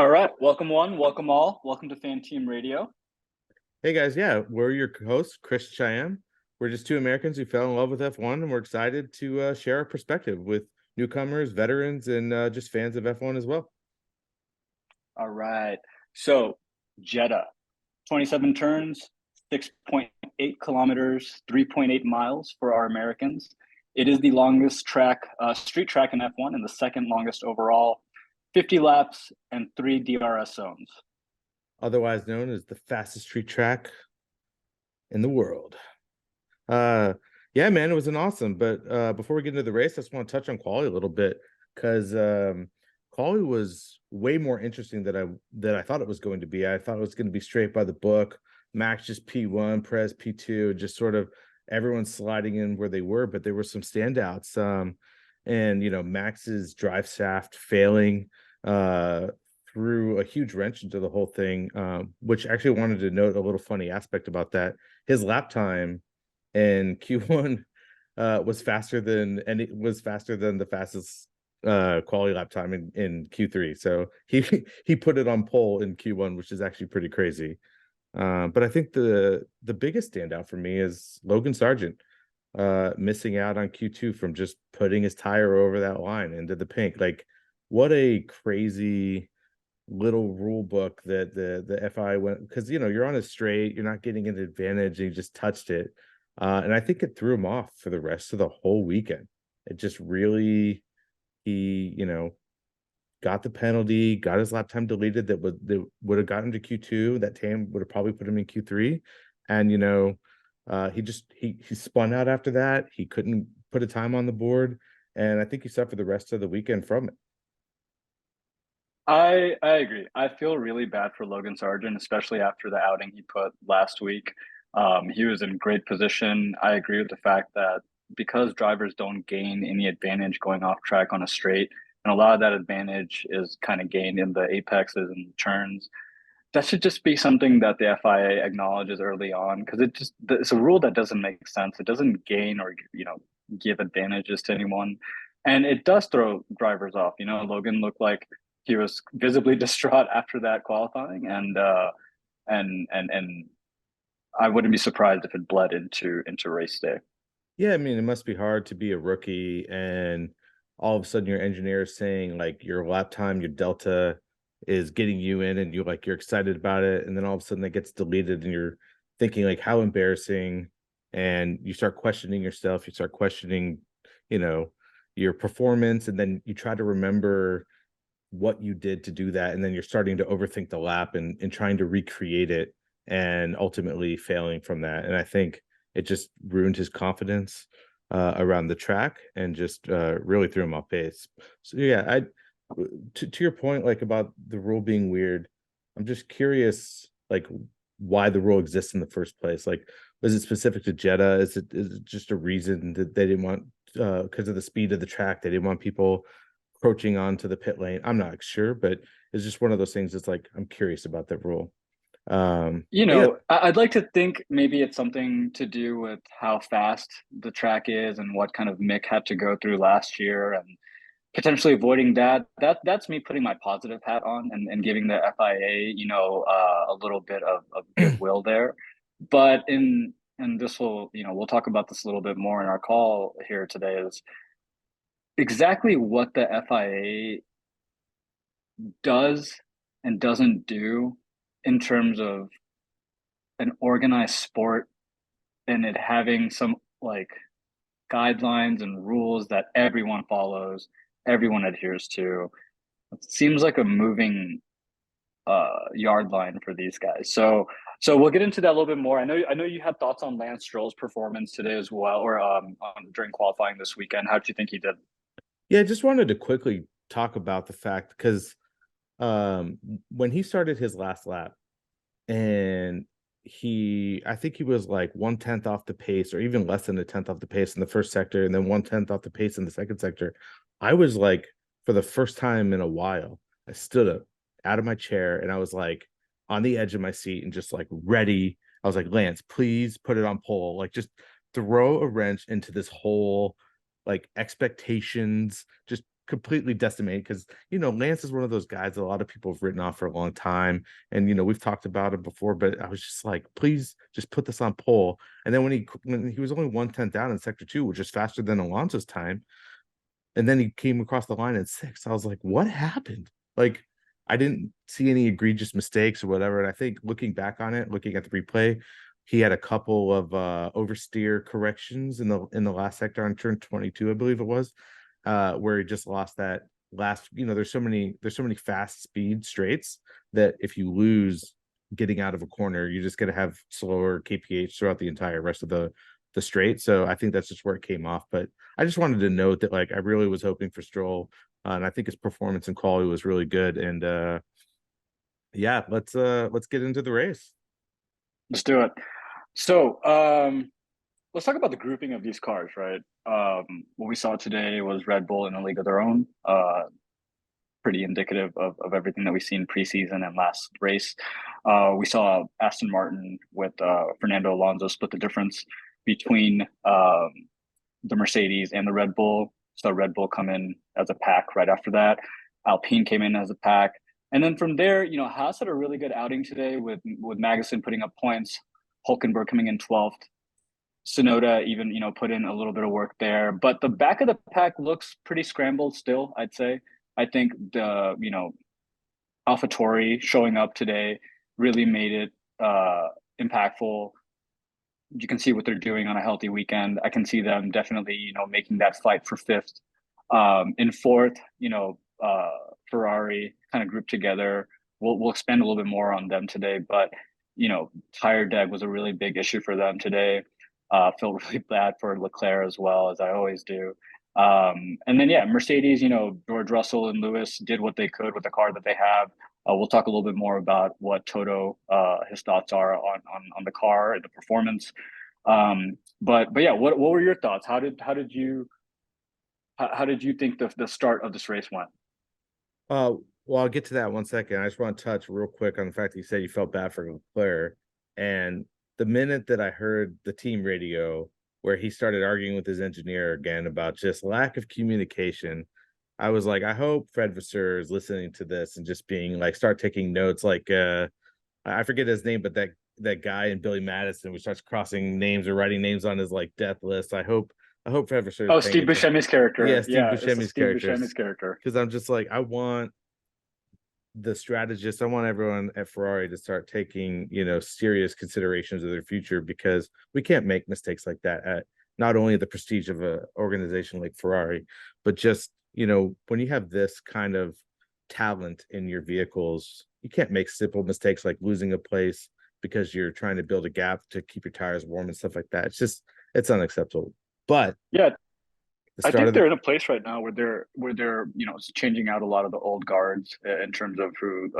All right, welcome one, welcome all, welcome to Fan Team Radio. Hey guys, yeah, we're your hosts, Chris and Shayem. We're just two Americans who fell in love with F1, and we're excited to share our perspective with newcomers, veterans, and just fans of F1 as well. All right, so Jeddah, 27 turns, 6.8 kilometers, 3.8 miles for our Americans. It is the longest track, street track in F1, and the second longest overall. 50 laps and 3 DRS zones. Otherwise known as the fastest street track in the world. Yeah, man, it was an awesome. But before we get into the race, I just want to touch on quali a little bit because quali was way more interesting than I thought it was going to be. I thought it was going to be straight by the book. Max just P1, Perez P2, just sort of everyone sliding in where they were, but there were some standouts. And Max's drive shaft failing threw a huge wrench into the whole thing, which actually wanted to note a little funny aspect about that. His lap time in Q1 was faster than the fastest quality lap time in Q3. So he put it on pole in Q1, which is actually pretty crazy. But I think the biggest standout for me is Logan Sargent missing out on Q2 from just putting his tire over that line into the pink. Like, what a crazy little rule book that the FI went, because you're on a straight, you're not getting an advantage, and you just touched it. And I think it threw him off for the rest of the whole weekend. It just really, he got the penalty, got his lap time deleted that would have gotten to Q2. That time would have probably put him in Q3. And he spun out after that. He couldn't put a time on the board, and I think he suffered the rest of the weekend from it. I agree. I feel really bad for Logan Sargent, especially after the outing he put last week. He was in great position. I agree with the fact that because drivers don't gain any advantage going off track on a straight, and a lot of that advantage is kind of gained in the apexes and turns. That should just be something that the FIA acknowledges early on, because it's a rule that doesn't make sense. It doesn't gain or give advantages to anyone, and it does throw drivers off. Logan looked like he was visibly distraught after that qualifying, and I wouldn't be surprised if it bled into race day. Yeah, I mean, it must be hard to be a rookie and all of a sudden your engineer is saying like your lap time, your delta is getting you in, and you're excited about it, and then all of a sudden that gets deleted and you're thinking like how embarrassing, and you start questioning yourself, you start questioning, your performance, and then you try to remember what you did to do that, and then you're starting to overthink the lap and trying to recreate it and ultimately failing from that. And I think it just ruined his confidence around the track and just really threw him off pace. So yeah, to your point, like about the rule being weird, I'm just curious, like why the rule exists in the first place. Like, was it specific to Jeddah? Is it just a reason that they didn't want, because of the speed of the track, they didn't want people approaching onto the pit lane? I'm not sure, but it's just one of those things. It's like I'm curious about that rule. But yeah, I'd like to think maybe it's something to do with how fast the track is and what kind of Mick had to go through last year, and potentially avoiding that. That's me putting my positive hat on and giving the FIA, a little bit of goodwill there. But and this will, we'll talk about this a little bit more in our call here today, is exactly what the FIA does and doesn't do in terms of an organized sport, and it having some like guidelines and rules that everyone follows, everyone adheres to. It seems like a moving yard line for these guys. So we'll get into that a little bit more. I know you had thoughts on Lance Stroll's performance today as well, or during qualifying this weekend. How did you think he did? yeah, I just wanted to quickly talk about the fact, because when he started his last lap, and I think he was like 1/10 off the pace, or even less than a tenth off the pace in the first sector, and then 1/10 off the pace in the second sector. I was like, for the first time in a while, I stood up out of my chair and I was like on the edge of my seat and just like ready. I was like, Lance, please put it on pole. Like, just throw a wrench into this whole like expectations, just completely decimated because Lance is one of those guys that a lot of people have written off for a long time, and we've talked about it before. But I was just like, please just put this on pole. And then when he was only 1/10 down in sector 2, which is faster than Alonso's time, and then he came across the line in 6th, I was like, what happened? Like, I didn't see any egregious mistakes or whatever. And I think looking back on it, looking at the replay, he had a couple of oversteer corrections in the last sector on turn 22, I believe it was, where he just lost that last. There's so many fast speed straights that if you lose getting out of a corner, you're just going to have slower kph throughout the entire rest of the straight. So I think that's just where it came off. But I just wanted to note that, like, I really was hoping for Stroll, and I think his performance and quality was really good. And yeah, let's get into the race. Let's do it. So let's talk about the grouping of these cars, right? What we saw today was Red Bull in a league of their own. Pretty indicative of everything that we've seen preseason and last race. We saw Aston Martin with Fernando Alonso split the difference between the Mercedes and the Red Bull. So Red Bull come in as a pack right after that. Alpine came in as a pack. And then from there, Haas had a really good outing today with Magnussen putting up points, Hulkenberg coming in 12th. Sonoda even, put in a little bit of work there. But the back of the pack looks pretty scrambled still, I'd say. I think the, AlphaTauri showing up today really made it impactful. You can see what they're doing on a healthy weekend. I can see them definitely, making that fight for 5th. In 4th, Ferrari kind of grouped together. We'll expand a little bit more on them today, but tire deg was a really big issue for them today. Felt really bad for Leclerc as well, as I always do. And then Mercedes, George Russell and Lewis did what they could with the car that they have. We'll talk a little bit more about what Toto his thoughts are on the car and the performance. But yeah, what were your thoughts? How did you think the start of this race went? Well, I'll get to that one second. I just want to touch real quick on the fact that you said you felt bad for Leclerc. And the minute that I heard the team radio where he started arguing with his engineer again about just lack of communication, I was like, I hope Fred Vasseur is listening to this and just being like, start taking notes. Like, I forget his name, but that guy in Billy Madison who starts crossing names or writing names on his like death list. I hope Fred Vasseur. Oh, Steve Buscemi's character. Yeah, Steve Buscemi's character. Because I'm just like, I want the strategists, I want everyone at Ferrari to start taking, serious considerations of their future, because we can't make mistakes like that at not only the prestige of an organization like Ferrari, but just, when you have this kind of talent in your vehicles, you can't make simple mistakes like losing a place because you're trying to build a gap to keep your tires warm and stuff like that. It's unacceptable. But yeah, I think they're in a place right now where they're changing out a lot of the old guards in terms of who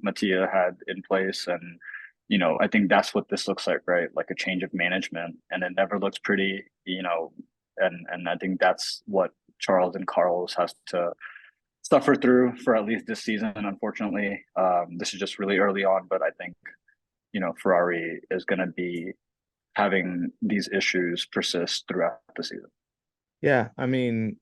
Mattia had in place, and I think that's what this looks like, right? Like a change of management, and it never looks pretty, and I think that's what Charles and Carlos has to suffer through for at least this season. Unfortunately, this is just really early on, but I think Ferrari is going to be having these issues persist throughout the season. Yeah, I mean,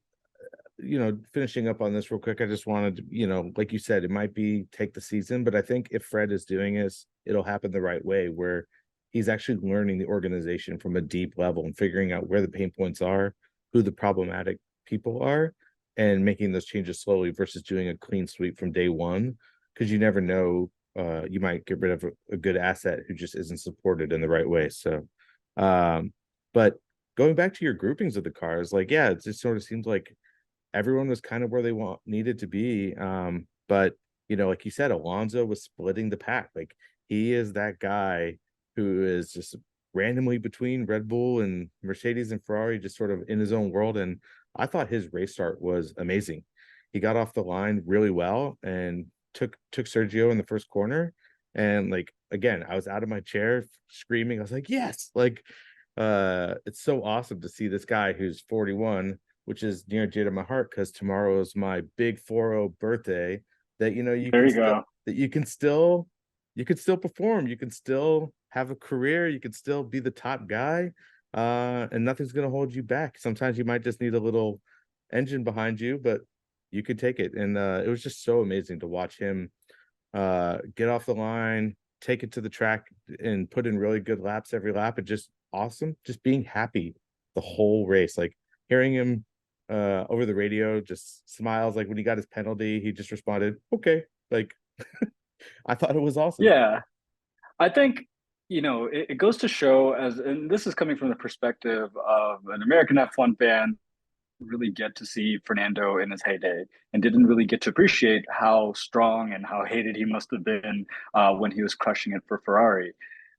finishing up on this real quick, I just wanted to, like you said, it might be take the season, but I think if Fred is doing this, it'll happen the right way, where he's actually learning the organization from a deep level and figuring out where the pain points are, who the problematic people are, and making those changes slowly versus doing a clean sweep from day one, because you never know, you might get rid of a good asset who just isn't supported in the right way. So, but going back to your groupings of the cars, like, yeah, it just sort of seems like everyone was kind of where they needed to be. But like you said, Alonso was splitting the pack. Like, he is that guy who is just randomly between Red Bull and Mercedes and Ferrari, just sort of in his own world. And I thought his race start was amazing. He got off the line really well and took Sergio in the first corner. And like, again, I was out of my chair screaming. I was like, yes, like, it's so awesome to see this guy who's 41, which is near and dear to my heart, because tomorrow is my big 40 birthday, that you can still perform, you can still have a career, you can still be the top guy, and nothing's going to hold you back. Sometimes you might just need a little engine behind you, but you could take it. And it was just so amazing to watch him get off the line, take it to the track, and put in really good laps every lap. And just awesome, just being happy the whole race. Like hearing him over the radio, just smiles. Like when he got his penalty, he just responded, "Okay." Like I thought it was awesome. Yeah, I think, it goes to show, and this is coming from the perspective of an American F1 fan, really get to see Fernando in his heyday and didn't really get to appreciate how strong and how hated he must have been when he was crushing it for Ferrari.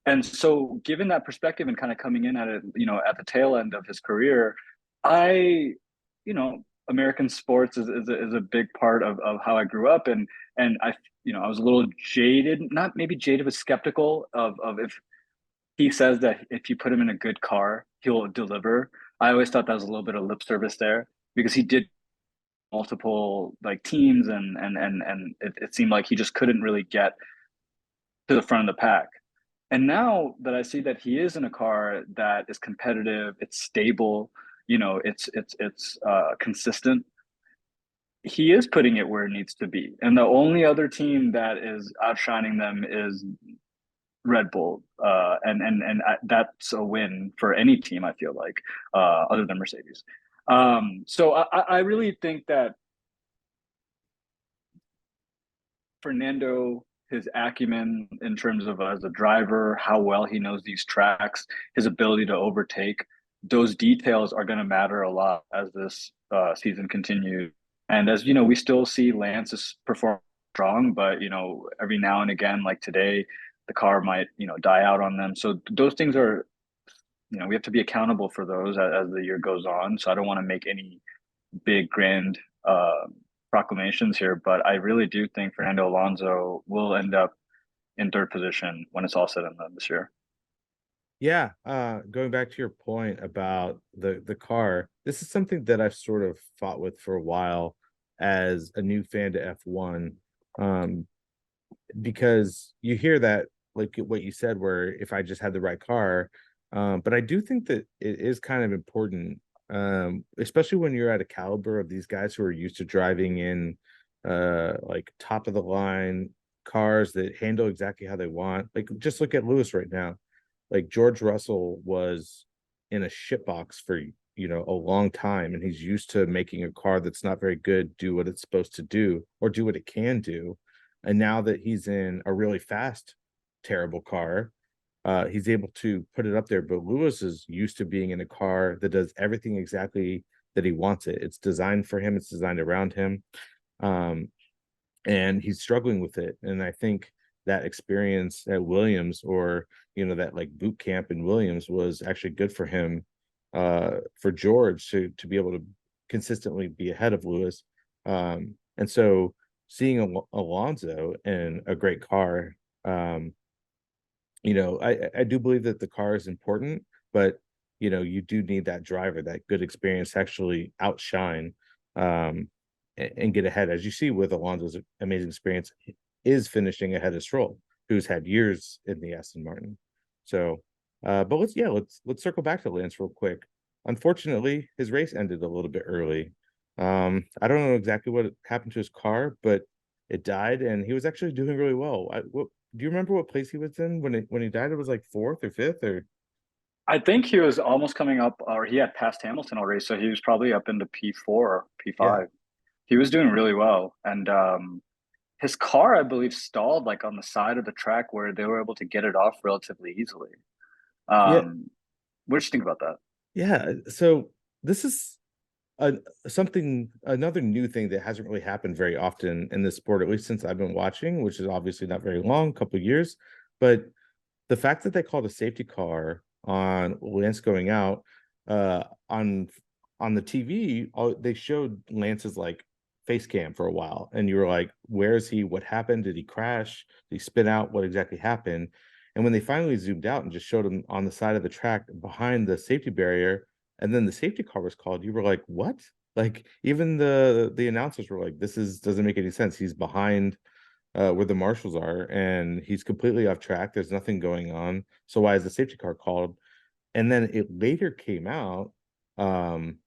And so, given that perspective and kind of coming in at it, at the tail end of his career, I, American sports is a big part of how I grew up, and I was a little jaded, not maybe jaded, but skeptical of if he says that if you put him in a good car, he'll deliver. I always thought that was a little bit of lip service there because he did multiple like teams and it seemed like he just couldn't really get to the front of the pack. And now that I see that he is in a car that is competitive, it's stable, it's consistent. He is putting it where it needs to be. And the only other team that is outshining them is Red Bull, and that's a win for any team. I feel like, other than Mercedes. So I really think that Fernando, his acumen in terms of as a driver, how well he knows these tracks, his ability to overtake, those details are going to matter a lot as this season continues. And as you know, we still see Lance's perform strong, but every now and again, like today, the car might die out on them. So those things are, we have to be accountable for those as the year goes on. So I don't want to make any big grand proclamations here, but I really do think Fernando Alonso will end up in third position when it's all said and done this year. Yeah, going back to your point about the car, this is something that I've sort of fought with for a while as a new fan to F1. Because you hear that, like what you said, where if I just had the right car, but I do think that it is kind of important, especially when you're at a caliber of these guys who are used to driving in like top of the line cars that handle exactly how they want. Like just look at Lewis right now. Like George Russell was in a shitbox for a long time, and he's used to making a car that's not very good do what it's supposed to do or do what it can do. And now that he's in a really fast, terrible car, he's able to put it up there. But Lewis is used to being in a car that does everything exactly that he wants it. It's designed for him. It's designed around him. And he's struggling with it. And I think that experience at Williams, or that like boot camp in Williams, was actually good for him, for George to be able to consistently be ahead of Lewis. And so seeing Alonso in a great car, I do believe that the car is important, but you do need that driver, that good experience to actually outshine, and get ahead, as you see with Alonso's amazing experience is finishing ahead of Stroll, who's had years in the Aston Martin. So, but let's circle back to Lance real quick. Unfortunately, his race ended a little bit early. I don't know exactly what happened to his car, but it died, and he was actually doing really well. Do you remember what place he was in when he died? It was like fourth or fifth, or I think he was almost coming up, or he had passed Hamilton already, so he was probably up into P4 or yeah, P5. He was doing really well, and his car, I believe, stalled like on the side of the track where they were able to get it off relatively easily. yeah, What do you think about that? yeah. So this is a, another new thing that hasn't really happened very often in this sport, at least since I've been watching, which is obviously not very long, couple of years. But the fact that they called a safety car on Lance going out, on the TV, they showed Lance's like face cam for a while, and you were like, where is he? What happened? Did he crash? Did he spin out? What exactly happened? And when they finally zoomed out and just showed him on the side of the track behind the safety barrier, and then the safety car was called, you were like, what? Like even the announcers were like, this is doesn't make any sense. He's behind where the marshals are, and he's completely off track. There's nothing going on. So why is the safety car called? And then it later came out, um,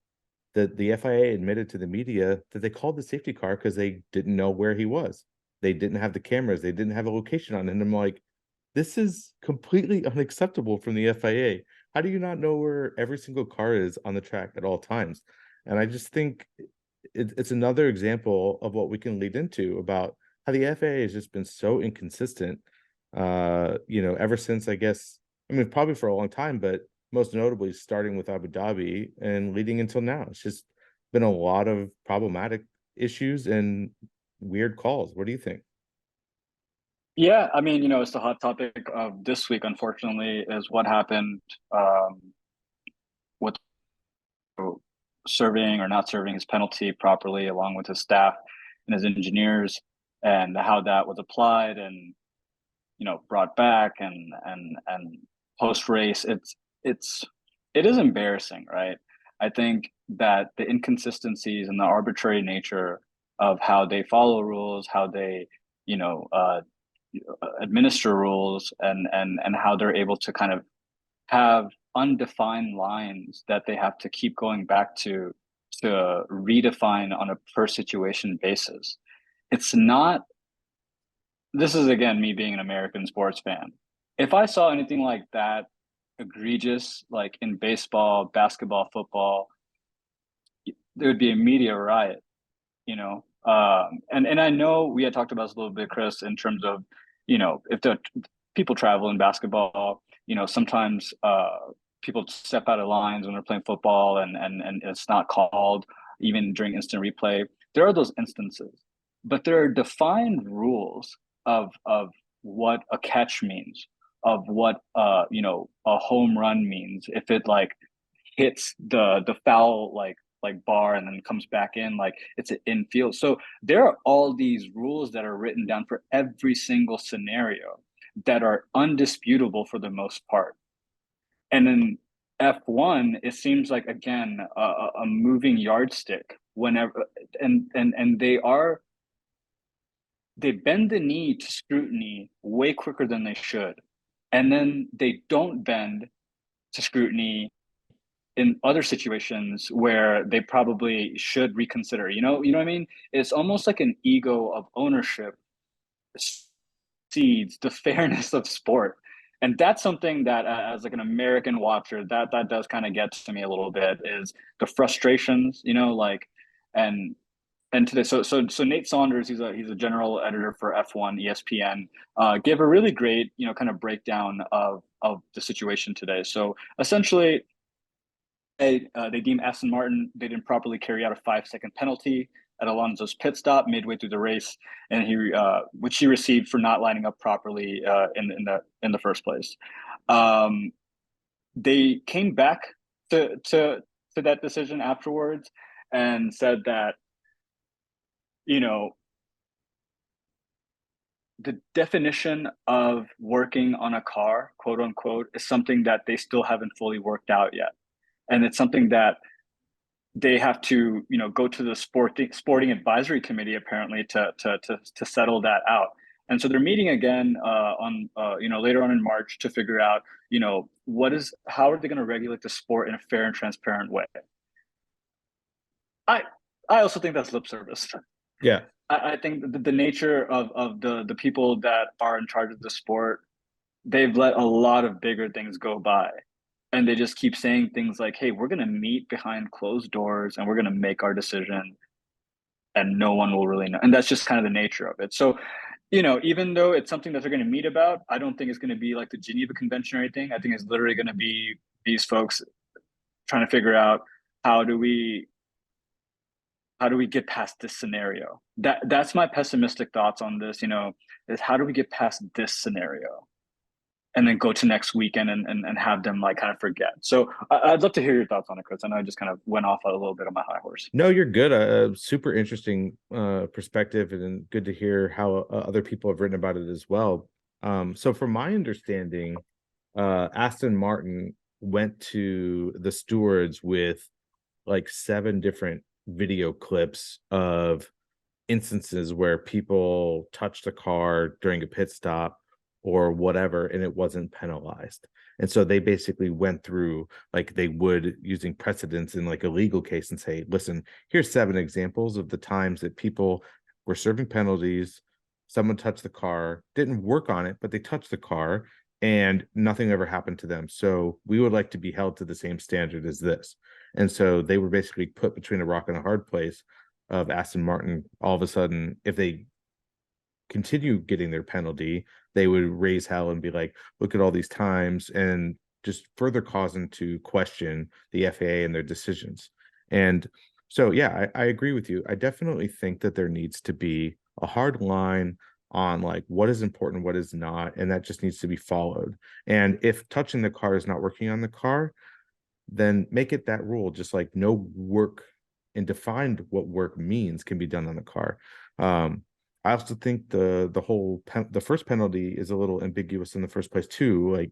the FIA admitted to the media that they called the safety car because they didn't know where he was. They didn't have the cameras. They didn't have a location on it. And I'm like, this is completely unacceptable from the FIA. How do you not know where every single car is on the track at all times? And I just think it's another example of what we can lead into about how the FAA has just been so inconsistent, ever since, I guess, I mean, probably for a long time, but most notably starting with Abu Dhabi and leading until now. It's just been a lot of problematic issues and weird calls. What do you think? Yeah, I mean, it's the hot topic of this week, unfortunately, is what happened with serving or not serving his penalty properly, along with his staff and his engineers, and how that was applied and brought back and post race. It is embarrassing, right? I think that the inconsistencies and the arbitrary nature of how they follow rules, how they you know uh, administer rules, and how they're able to kind of have undefined lines that they have to keep going back to redefine on a per situation basis. It's not, this is again me being an American sports fan. If I saw anything like that egregious, like in baseball, basketball, football, there would be a media riot, you know. And I know we had talked about this a little bit, Chris, in terms of, if the people travel in basketball, sometimes people step out of lines when they're playing football, and it's not called even during instant replay. There are those instances, but there are defined rules of what a catch means, of what a home run means. If it like hits the foul like bar and then comes back in, like it's an infield. So there are all these rules that are written down for every single scenario that are undisputable for the most part. And then F1, it seems like again a moving yardstick whenever, and they bend the knee to scrutiny way quicker than they should, and then they don't bend to scrutiny in other situations where they probably should reconsider. You know what I mean? It's almost like an ego of ownership seeds the fairness of sport. And that's something that, as like an American watcher, that does kind of get to me a little bit, is the frustrations, like, and today, so Nate Saunders, he's a general editor for F1 ESPN, gave a really great, kind of breakdown of the situation today. So essentially, they deem Aston Martin, they didn't properly carry out a 5-second penalty at Alonso's pit stop midway through the race, and which he received for not lining up properly in the first place. They came back to that decision afterwards and said that, you know the definition of working on a car, quote unquote, is something that they still haven't fully worked out yet, and it's something that they have to, go to the sporting advisory committee apparently to settle that out. And so they're meeting again on later on in March to figure out, how are they going to regulate the sport in a fair and transparent way. I I also think that's lip service. Yeah. I think the nature of the people that are in charge of the sport, they've let a lot of bigger things go by. And they just keep saying things like, hey, we're going to meet behind closed doors and we're going to make our decision and no one will really know. And that's just kind of the nature of it. So, even though it's something that they're going to meet about, I don't think it's going to be like the Geneva Convention or anything. I think it's literally going to be these folks trying to figure out how do we get past this scenario. That's my pessimistic thoughts on this, is how do we get past this scenario and then go to next weekend and have them like kind of forget. So I'd love to hear your thoughts on it, Chris. I know I just kind of went off a little bit on my high horse. No, you're good. Super interesting perspective, and good to hear how other people have written about it as well. So from my understanding, Aston Martin went to the stewards with like 7 different video clips of instances where people touched the car during a pit stop, or whatever, and it wasn't penalized. And so they basically went through like they would using precedents in like a legal case and say, listen, here's 7 examples of the times that people were serving penalties. Someone touched the car, didn't work on it, but they touched the car and nothing ever happened to them. So we would like to be held to the same standard as this. And so they were basically put between a rock and a hard place of Aston Martin. All of a sudden, if they continue getting their penalty, they would raise hell and be like, look at all these times, and just further cause them to question the FAA and their decisions. And so, yeah, I agree with you. I definitely think that there needs to be a hard line on like what is important, what is not, and that just needs to be followed. And if touching the car is not working on the car, then make it that rule, just like no work and defined what work means can be done on the car. I also think the first penalty is a little ambiguous in the first place too. Like,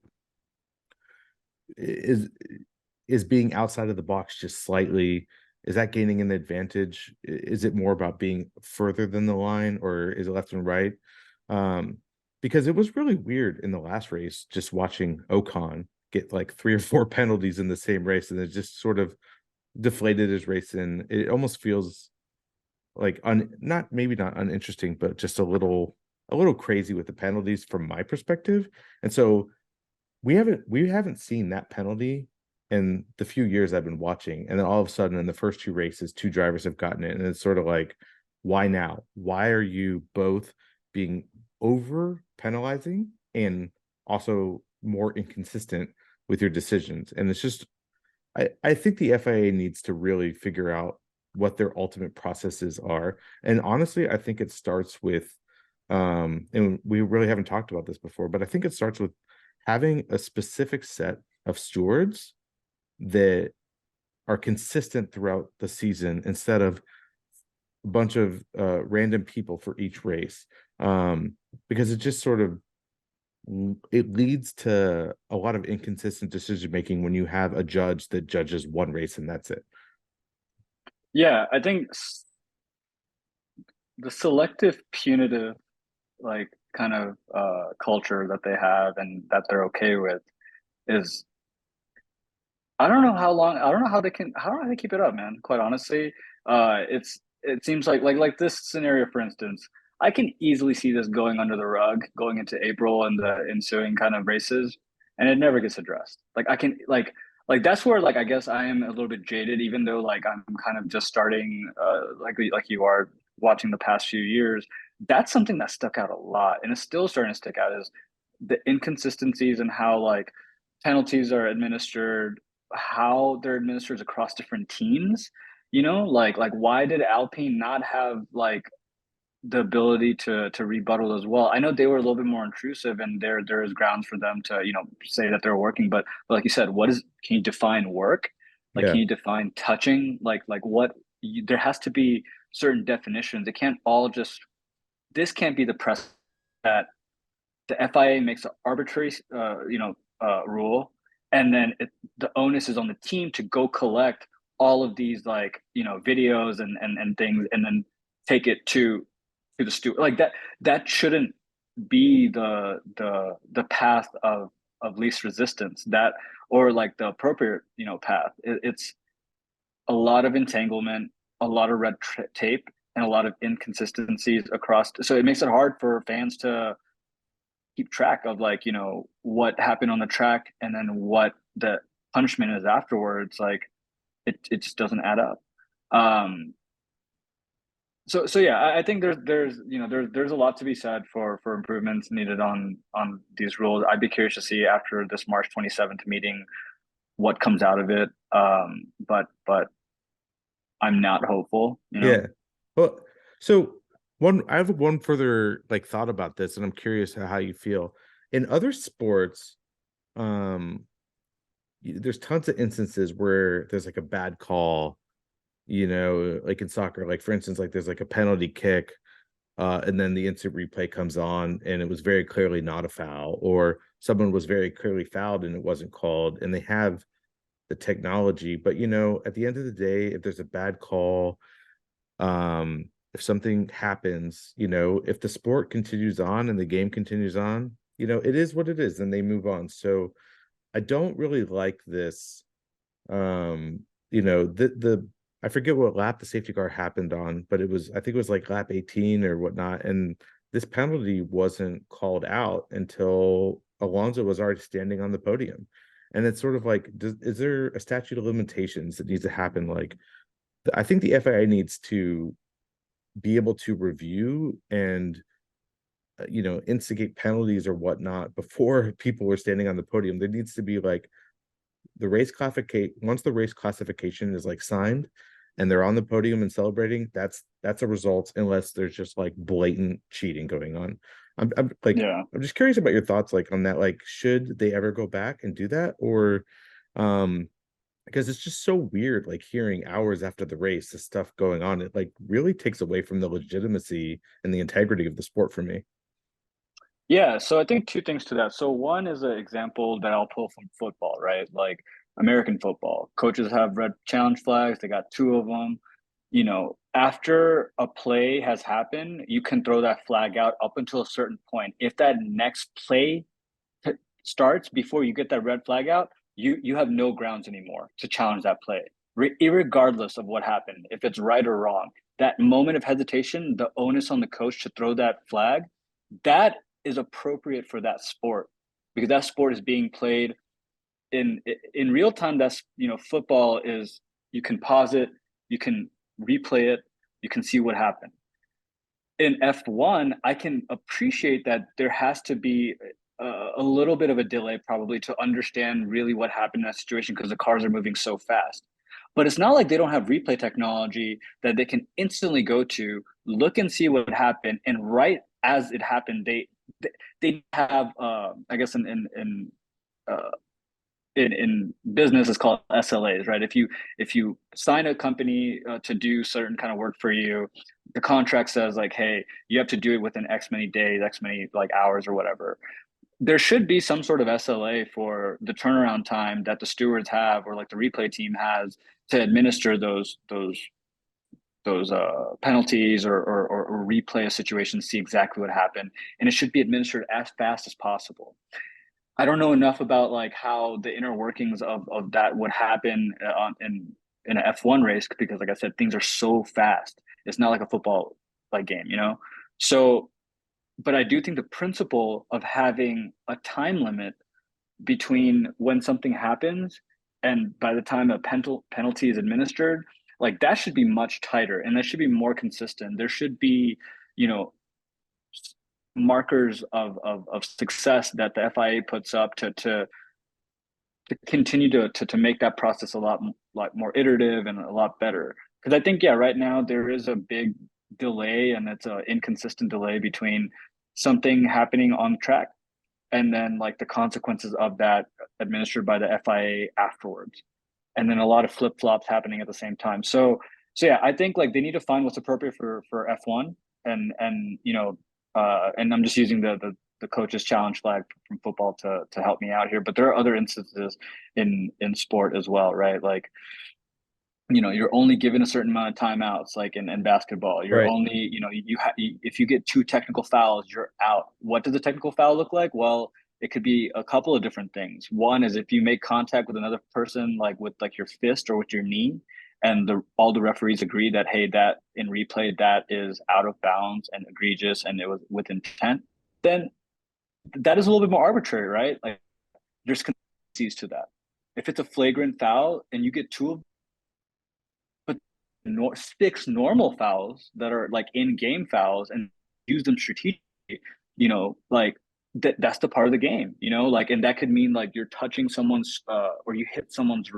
is being outside of the box just slightly, is that gaining an advantage? Is it more about being further than the line, or is it left and right? Because it was really weird in the last race just watching Ocon get like 3 or 4 penalties in the same race, and it just sort of deflated his race. And it almost feels like not maybe not uninteresting, but just a little crazy with the penalties from my perspective. And so we haven't seen that penalty in the few years I've been watching. And then all of a sudden in the first 2 races, 2 drivers have gotten it. And it's sort of like, why now? Why are you both being over penalizing and also more inconsistent with your decisions? And it's just, I think the FIA needs to really figure out what their ultimate processes are. And honestly, I think it starts with, and we really haven't talked about this before, but I think it starts with having a specific set of stewards that are consistent throughout the season instead of a bunch of random people for each race. Because it just sort of, it leads to a lot of inconsistent decision making when you have a judge that judges one race and that's it. Yeah, I think the selective punitive like kind of culture that they have and that they're okay with is, I don't know how long, I don't know how they can, I don't know how they keep it up, man. Quite honestly, it seems like this scenario, for instance, I can easily see this going under the rug going into April and the ensuing kind of races, and it never gets addressed. Like I can like that's where like I guess I am a little bit jaded, even though like I'm kind of just starting like you are watching the past few years. That's something that stuck out a lot, and it's still starting to stick out is the inconsistencies and how like penalties are administered, how they're administered across different teams. You know, like why did Alpine not have like the ability to rebuttal as well? I know they were a little bit more intrusive, and there is grounds for them to say that they're working, but like you said, what is, can you define work? Like, Yeah. can you define touching? Like what there has to be certain definitions. It can't all just, this can't be the press that the FIA makes an arbitrary, rule, and then the onus is on the team to go collect all of these like videos and things, and then take it to the steward. Like that, that shouldn't be the path of least resistance. That, or like the appropriate path. It's a lot of entanglement, a lot of red tape, and a lot of inconsistencies across. So it makes it hard for fans to keep track of like what happened on the track and then what the punishment is afterwards. Like it just doesn't add up. Um so yeah, I think there's a lot to be said for improvements needed on these rules. I'd be curious to see after this March 27th meeting what comes out of it. But I'm not hopeful. Yeah. Well, so I have one further like thought about this, and I'm curious how you feel. In other sports, um, there's tons of instances where there's like a bad call, like in soccer, like for instance, like there's like a penalty kick, and then the instant replay comes on and it was very clearly not a foul, or someone was very clearly fouled and it wasn't called, and they have the technology. But at the end of the day, if there's a bad call, if something happens, if the sport continues on and the game continues on, it is what it is, and they move on. So I don't really like this. The I forget what lap the safety car happened on, but I think it was like lap 18 or whatnot. And this penalty wasn't called out until Alonso was already standing on the podium. And it's sort of like, is there a statute of limitations that needs to happen? Like, I think the FIA needs to be able to review and instigate penalties or whatnot before people are standing on the podium. There needs to be like the race classification. Once the race classification is like signed and they're on the podium and celebrating, that's a result, unless there's just like blatant cheating going on. I'm like, Yeah. I'm just curious about your thoughts like on that. Like, should they ever go back and do that? Or because it's just so weird, like hearing hours after the race, this stuff going on. It like really takes away from the legitimacy and the integrity of the sport for me. Yeah, so I think two things to that. So one is an example that I'll pull from football, right? Like American football. Coaches have red challenge flags, they got two of them. After a play has happened, you can throw that flag out up until a certain point. If that next play starts before you get that red flag out, you have no grounds anymore to challenge that play, regardless of what happened, if it's right or wrong. That moment of hesitation, the onus on the coach to throw that flag, that is appropriate for that sport, because that sport is being played in real time. That's football is, you can pause it, you can replay it, you can see what happened. In F1, I can appreciate that there has to be a little bit of a delay probably to understand really what happened in that situation, because the cars are moving so fast. But it's not like they don't have replay technology that they can instantly go to, look and see what happened, and right as it happened, they have I guess uh, in business it's called SLAs, right? If you sign a company to do certain kind of work for you, the contract says like, hey, you have to do it within X many days, X many like hours or whatever. There should be some sort of SLA for the turnaround time that the stewards have, or like the replay team has, to administer those penalties, or replay a situation, see exactly what happened, and it should be administered as fast as possible. I don't know enough about like how the inner workings of that would happen in an F1 race, because like I said, things are so fast. It's not like a football like game. So, but I do think the principle of having a time limit between when something happens and by the time a penalty is administered, like that should be much tighter, and that should be more consistent. There should be, you know, markers of success that the FIA puts up to continue to make that process a lot more iterative and a lot better. Because I think, yeah, right now there is a big delay, and it's an inconsistent delay between something happening on the track and then like the consequences of that administered by the FIA afterwards. And then a lot of flip flops happening at the same time. So yeah, I think like they need to find what's appropriate for F1, and I'm just using the coach's challenge flag from football to help me out here. But there are other instances in sport as well, right? Like, you're only given a certain amount of timeouts, like in basketball. You're Right. only, if you get two technical fouls, you're out. What does a technical foul look like? Well, it could be a couple of different things. One is if you make contact with another person, like with like your fist or with your knee, and all the referees agree that, hey, that in replay, that is out of bounds and egregious and it was with intent, then that is a little bit more arbitrary, right? Like there's consequences to that. If it's a flagrant foul and you get two of, but six normal fouls that are like in-game fouls and use them strategically, like that's the part of the game, like, and that could mean like you're touching someone's or you hit someone's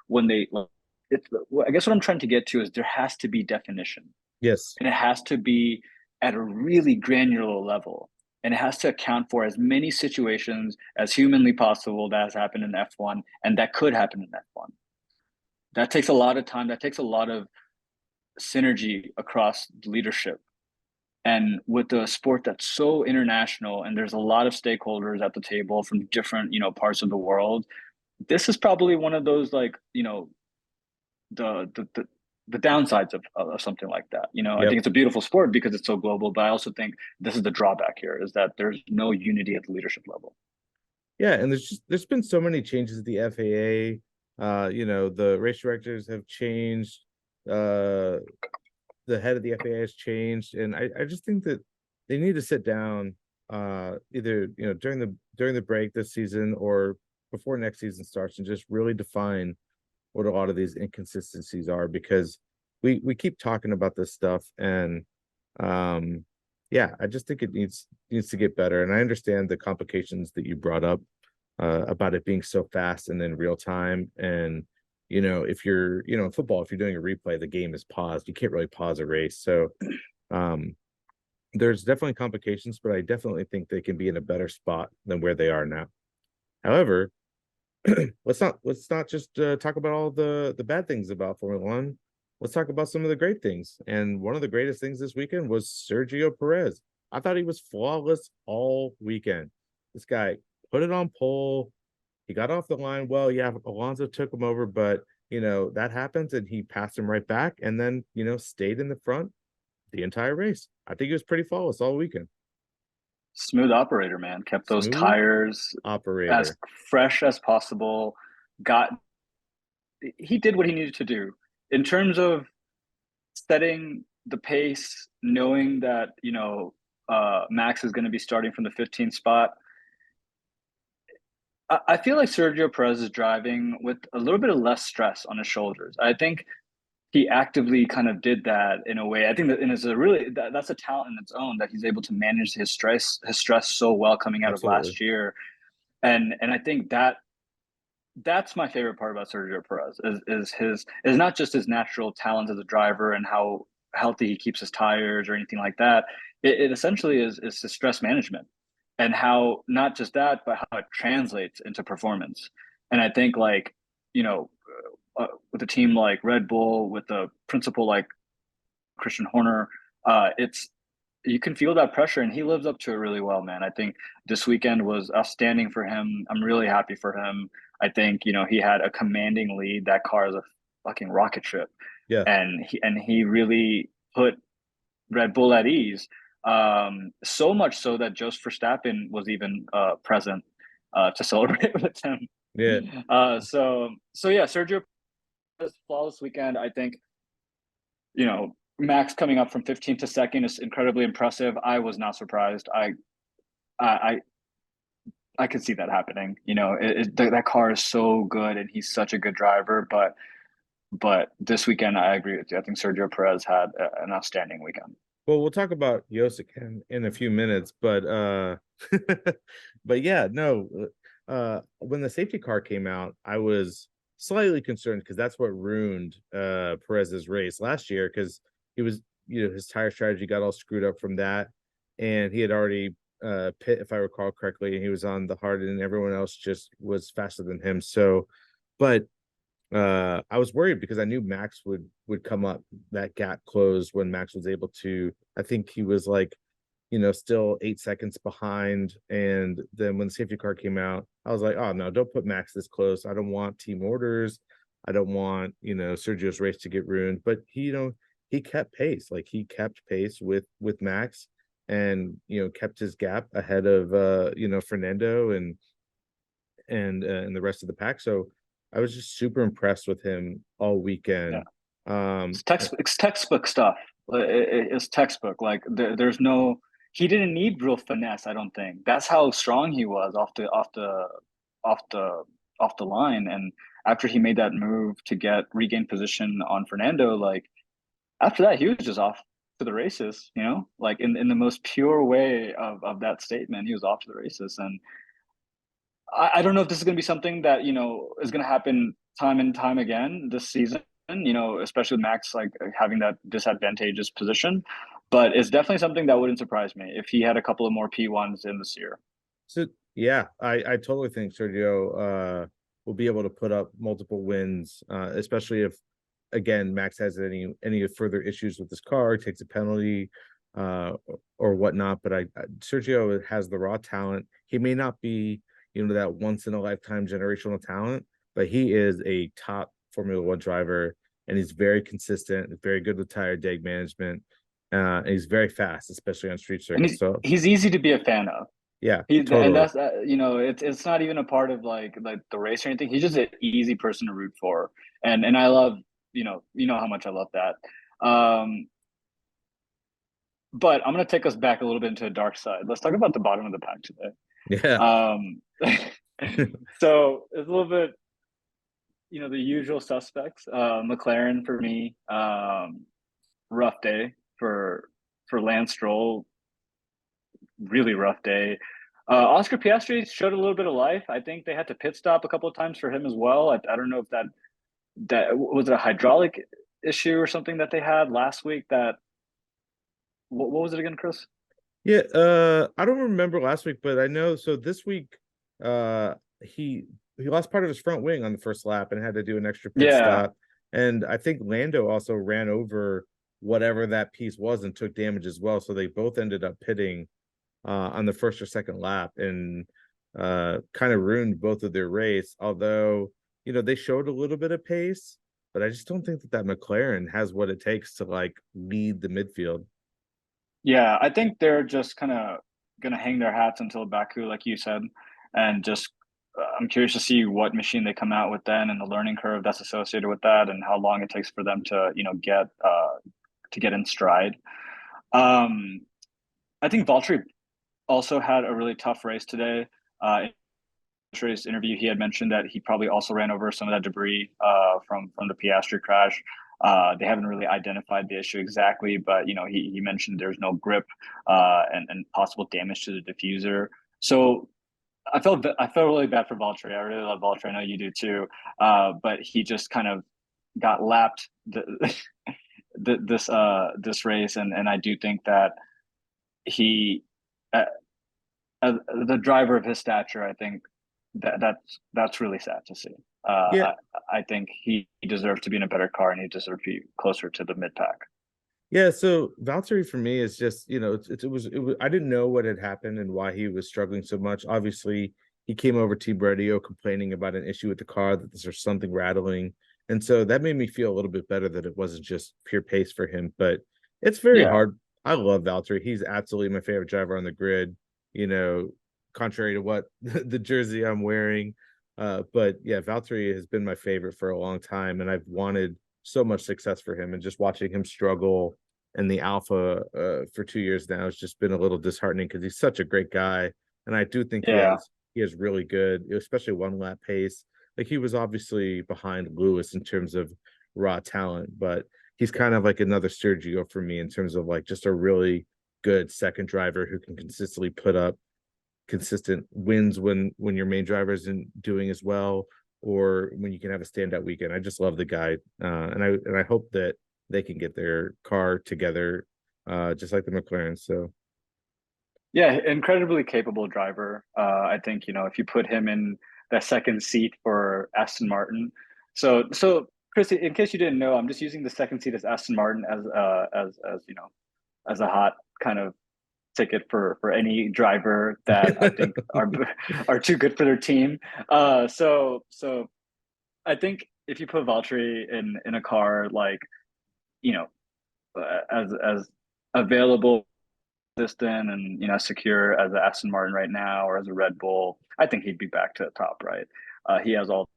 when they like, I guess what I'm trying to get to is there has to be definition, Yes. and it has to be at a really granular level, and it has to account for as many situations as humanly possible that has happened in F1 and that could happen in F1. That takes a lot of time, that takes a lot of synergy across leadership. And with a sport that's so international and there's a lot of stakeholders at the table from different parts of the world, this is probably one of those like the the downsides of something like that. I Yep. think it's a beautiful sport because it's so global, but I also think this is the drawback here is that there's no unity at the leadership level. Yeah, and there's been so many changes at the FAA. The race directors have changed. Uh, the head of the FAA has changed, and I just think that they need to sit down, either during the break this season or before next season starts, and just really define what a lot of these inconsistencies are, because we keep talking about this stuff, and yeah, I just think it needs to get better. And I understand the complications that you brought up, about it being so fast and in real time. And if you're in football, if you're doing a replay, the game is paused. You can't really pause a race. So um there's definitely complications, but I definitely think they can be in a better spot than where they are now. However, let's not just talk about all the bad things about Formula One. Let's talk about some of the great things. And one of the greatest things this weekend was Sergio Perez. I thought he was flawless all weekend. This guy put it on pole. He got off the line. Well, yeah, Alonso took him over, but that happens, and he passed him right back, and then stayed in the front the entire race. I think he was pretty flawless all weekend. Smooth operator, man. Kept those Smooth tires as operator. fresh as possible. Got He did what he needed to do in terms of setting the pace, knowing that Max is going to be starting from the 15th spot. I feel like Sergio Perez is driving with a little bit of less stress on his shoulders. I think he actively kind of did that in a way. I think that, and it's a really that's a talent in its own that he's able to manage his stress so well coming out of Absolutely. last year. And I think that's my favorite part about Sergio Perez is not just his natural talent as a driver and how healthy he keeps his tires or anything like that. It essentially is his stress management and how not just that, but how it translates into performance. And I think with a team like Red Bull, with a principal like Christian Horner, it's you can feel that pressure, and he lives up to it really well, man. I think this weekend was outstanding for him. I'm really happy for him. I think he had a commanding lead. That car is a fucking rocket ship, Yeah. and he really put Red Bull at ease. So much so that Jos Verstappen was even present to celebrate with him. Yeah. So yeah, Sergio flawless weekend. I think Max coming up from 15th to second is incredibly impressive. I was not surprised. I I could see that happening. That car is so good, and he's such a good driver. But this weekend, I agree with you. I think Sergio Perez had an outstanding weekend. Well, we'll talk about Yosik in a few minutes, but but yeah, no. When the safety car came out, I was slightly concerned because that's what ruined Perez's race last year, because he was his tire strategy got all screwed up from that, and he had already pit, if I recall correctly, and he was on the hard, and everyone else just was faster than him. So, but I was worried because I knew Max would come up. That gap closed when Max was able to. I think he was like, still 8 seconds behind. And then when the safety car came out, I was like, oh no, don't put Max this close. I don't want team orders. I don't want Sergio's race to get ruined. But he kept pace. Like, he kept pace with Max, and kept his gap ahead of Fernando and the rest of the pack. So I was just super impressed with him all Yeah, weekend. Um, it's textbook stuff. It's textbook. Like there's no. He didn't need real finesse. I don't think that's how strong he was off the off the line. And after he made that move to regain position on Fernando, like after that, he was just off to the races. Like in the most pure way of that statement, he was off to the races. And I don't know if this is going to be something that is going to happen time and time again this season. Especially with Max like having that disadvantageous position, but it's definitely something that wouldn't surprise me if he had a couple of more P1s in this year. so yeah, I totally think Sergio will be able to put up multiple wins, especially if, again, Max has any further issues with his car, takes a penalty or whatnot. But Sergio has the raw talent. He may not be that once in a lifetime generational talent, but he is a top Formula One driver. and he's very consistent, very good with tire deg management. And he's very fast, especially on street And circuits. So he's easy to be a fan of. yeah, And totally. that's it's not even a part of like the race or anything. He's just an easy person to root for, and I love how much I love that. Um, but I'm gonna take us back a little bit into the dark side. Let's talk about the bottom of the pack today. Yeah. Um, so it's a little bit, the usual suspects. McLaren for me, rough day for Lance Stroll, really rough day. Oscar Piastri showed a little bit of life. I think they had to pit stop a couple of times for him as well. I don't know if that was it a hydraulic issue or something that they had last week. What was it again, Chris? Yeah, I don't remember last week, but I know so this week he lost part of his front wing on the first lap and had to do an extra pit Yeah, stop. And I think Lando also ran over whatever that piece was and took damage as well. So they both ended up pitting on the first or second lap and kind of ruined both of their race. Although, they showed a little bit of pace, but I just don't think that McLaren has what it takes to like lead the midfield. yeah. I think they're just kind of gonna hang their hats until Baku, like you said, and just I'm curious to see what machine they come out with then, and the learning curve that's associated with that, and how long it takes for them to get in stride. Um, I think Valtteri also had a really tough race today. In Valtteri's interview, he had mentioned that he probably also ran over some of that debris from the Piastri crash. They haven't really identified the issue exactly, but he mentioned there's no grip and possible damage to the diffuser. So I felt really bad for Valtteri. I really love Valtteri. I know you do too. But he just kind of got lapped this race, and I do think that he, uh, as the driver of his stature, I think that's really sad to see. Yeah, I think he deserves to be in a better car, and he deserves to be closer to the mid pack. yeah. So Valtteri for me is just, it was I didn't know what had happened and why he was struggling so much. Obviously, he came over Team Radio complaining about an issue with the car, that there's something rattling. And so that made me feel a little bit better that it wasn't just pure pace for him. But it's very Yeah, hard. I love Valtteri. He's absolutely my favorite driver on the grid, you know, contrary to what the jersey I'm wearing. But yeah, Valtteri has been my favorite for a long time, and I've wanted so much success for him. And just watching him struggle in the Alpha for 2 years now has just been a little disheartening because he's such a great guy, and I do think he yeah, has he has really good, especially one lap pace. Like he was obviously behind Lewis in terms of raw talent, but he's kind of like another Sergio for me in terms of like just a really good second driver who can consistently put up consistent wins when your main driver isn't doing as well, or when you can have a standout weekend. I just love the guy, and I hope that they can get their car together, just like the McLaren. So yeah. Incredibly capable driver. I think if you put him in that second seat for Aston Martin. So Chris, in case you didn't know, I'm just using the second seat as Aston Martin as a hot kind of ticket for any driver that I think are too good for their team. So I think if you put Valtteri in a car like you know as available, consistent, and secure as a Aston Martin right now or as a Red Bull, I think he'd be back to the top. Right, he has all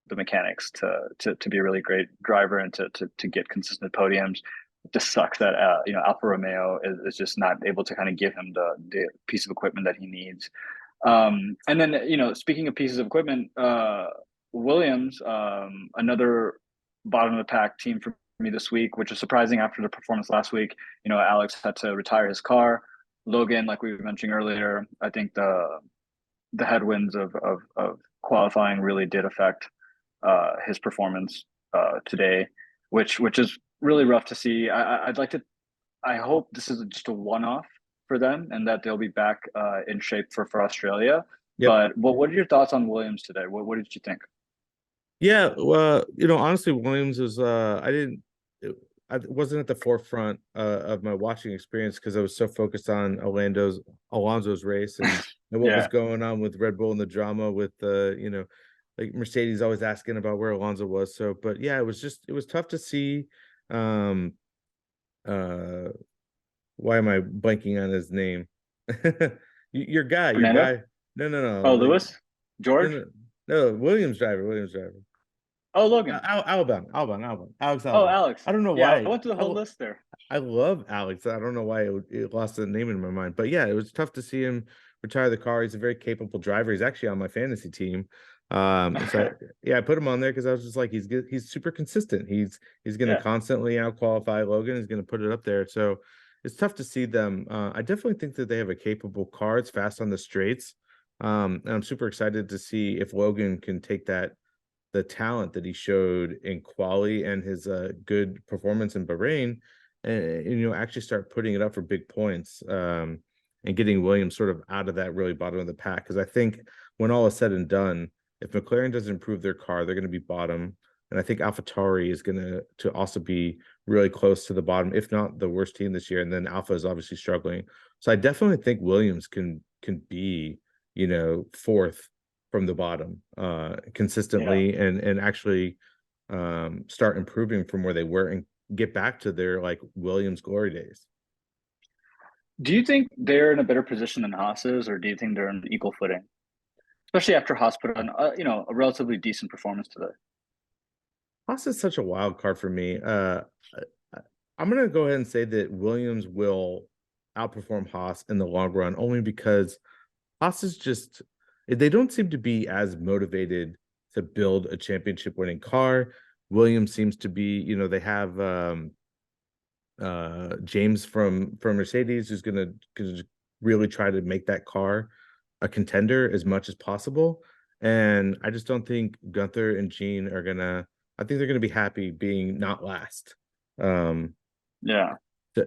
the mechanics to be a really great driver and to get consistent podiums. It just sucks that Alfa Romeo is just not able to kind of give him the piece of equipment that he needs. And then speaking of pieces of equipment, Williams, another bottom of the pack team for me this week, which is surprising after the performance last week. Alex had to retire his car. Logan, like we were mentioning earlier, I think the headwinds of qualifying really did affect his performance today, which is really rough to see. I'd like to. I hope this is just a one-off for them, and that they'll be back in shape for Australia. yep. But what are your thoughts on Williams today? What did you think? Yeah, well, honestly, Williams was I wasn't at the forefront of my watching experience because I was so focused on Alonso's race and what was Yeah, going on with Red Bull and the drama with like Mercedes always asking about where Alonso was. So, but yeah, it was tough to see. Um, uh, why am I blanking on his name? Your Fernando? guy. No, no, no, Oh, Lewis? no, George? no, no. Williams driver. Oh, Logan. Alex Oh, Albon. Alex. I don't know Yeah, I why. went through the whole list there. I love Alex. I don't know why it lost the name in my mind, but yeah, it was tough to see him retire the car. He's a very capable driver. He's actually on my fantasy team. I put him on there because I was just like, he's good. He's super consistent. He's going to Yeah. constantly out qualify Logan. He's going to put it up there. So it's tough to see them. I definitely think that they have a capable car. It's fast on the straights. And I'm super excited to see if Logan can take the talent that he showed in quali and his good performance in Bahrain, and actually start putting it up for big points, and getting Williams sort of out of that really bottom of the pack. Because I think when all is said and done, if McLaren doesn't improve their car, they're going to be bottom. And I think AlphaTauri is going to also be really close to the bottom, if not the worst team this year. And then Alpha is obviously struggling. So I definitely think Williams can be, fourth from the bottom Yeah. consistently, and actually start improving from where they were and get back to their like Williams glory days. Do you think they're in a better position than Haas is, or do you think they're on equal footing? Especially after Haas put on, a relatively decent performance today. Haas is such a wild card for me. I'm gonna go ahead and say that Williams will outperform Haas in the long run, only because Haas is just they don't seem to be as motivated to build a championship winning car. Williams seems to be, they have James from Mercedes, who's gonna really try to make that car a contender as much as possible. And I just don't think Gunther and Gene are gonna. I think they're gonna be happy being not last. Um, Yeah.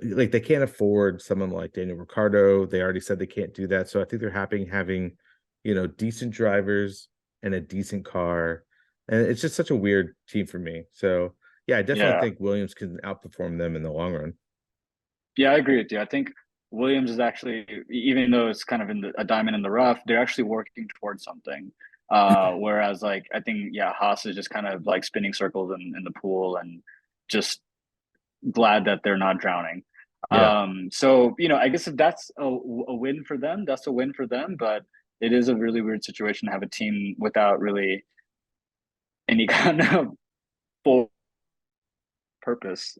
like they can't afford someone like Daniel Ricciardo. They already said they can't do that. So I think they're happy having, decent drivers and a decent car. And it's just such a weird team for me. So yeah, I definitely Yeah. think Williams can outperform them in the long run. Yeah, I agree with you. I think Williams is actually, even though it's kind of a diamond in the rough, they're actually working towards something. Whereas like I think, yeah, Haas is just kind of like spinning circles in the pool and just glad that they're not drowning. Yeah. So I guess if that's a win for them, that's a win for them. But it is a really weird situation to have a team without really any kind of full purpose,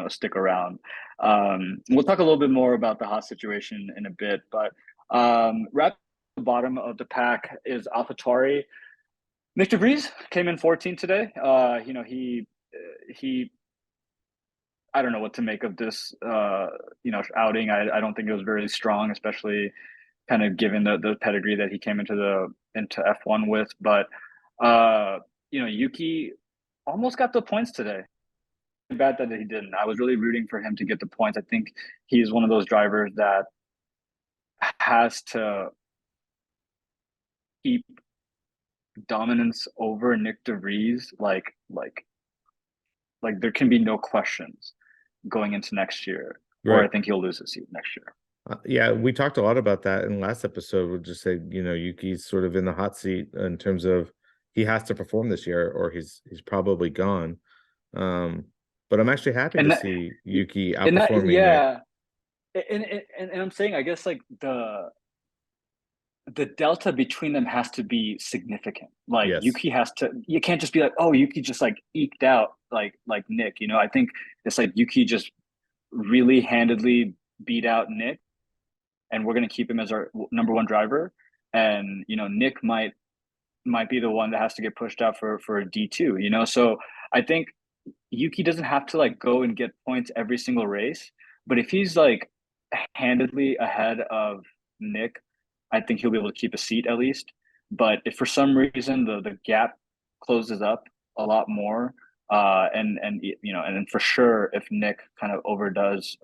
stick around. We'll talk a little bit more about the Haas situation in a bit, but right at the bottom of the pack is AlphaTauri. Nick DeVries came in 14 today. He I don't know what to make of this outing. I don't think it was very strong, especially kind of given the pedigree that he came into F1 with. But Yuki almost got the points today. Bad that he didn't. I was really rooting for him to get the points. I think he's one of those drivers that has to keep dominance over Nick DeVries. Like there can be no questions going into next year, or I Right. think he'll lose his seat next year. Yeah, we talked a lot about that in last episode. We'll just say, Yuki's sort of in the hot seat in terms of he has to perform this year or he's probably gone. Um, but I'm actually happy And to that, see Yuki and that, outperforming Nick. yeah. And I'm saying, I guess like the delta between them has to be significant. Like Yes. Yuki has to, you can't just be like, oh, Yuki just like eked out like Nick. I think it's like Yuki just really handedly beat out Nick, and we're gonna keep him as our number one driver. And Nick might be the one that has to get pushed out for a D2. So I think Yuki doesn't have to like go and get points every single race, but if he's like handedly ahead of Nick, I think he'll be able to keep a seat at least. But if for some reason the gap closes up a lot more, and for sure if Nick kind of overdoes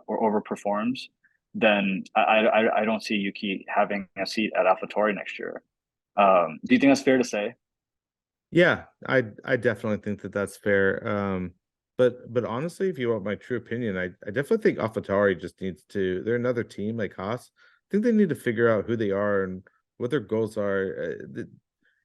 or overperforms, then I don't see Yuki having a seat at AlphaTauri next year. Do you think that's fair to say? Yeah, I definitely think that that's fair. But honestly, if you want my true opinion, I definitely think AlphaTauri just needs to. They're another team like Haas. I think they need to figure out who they are and what their goals are.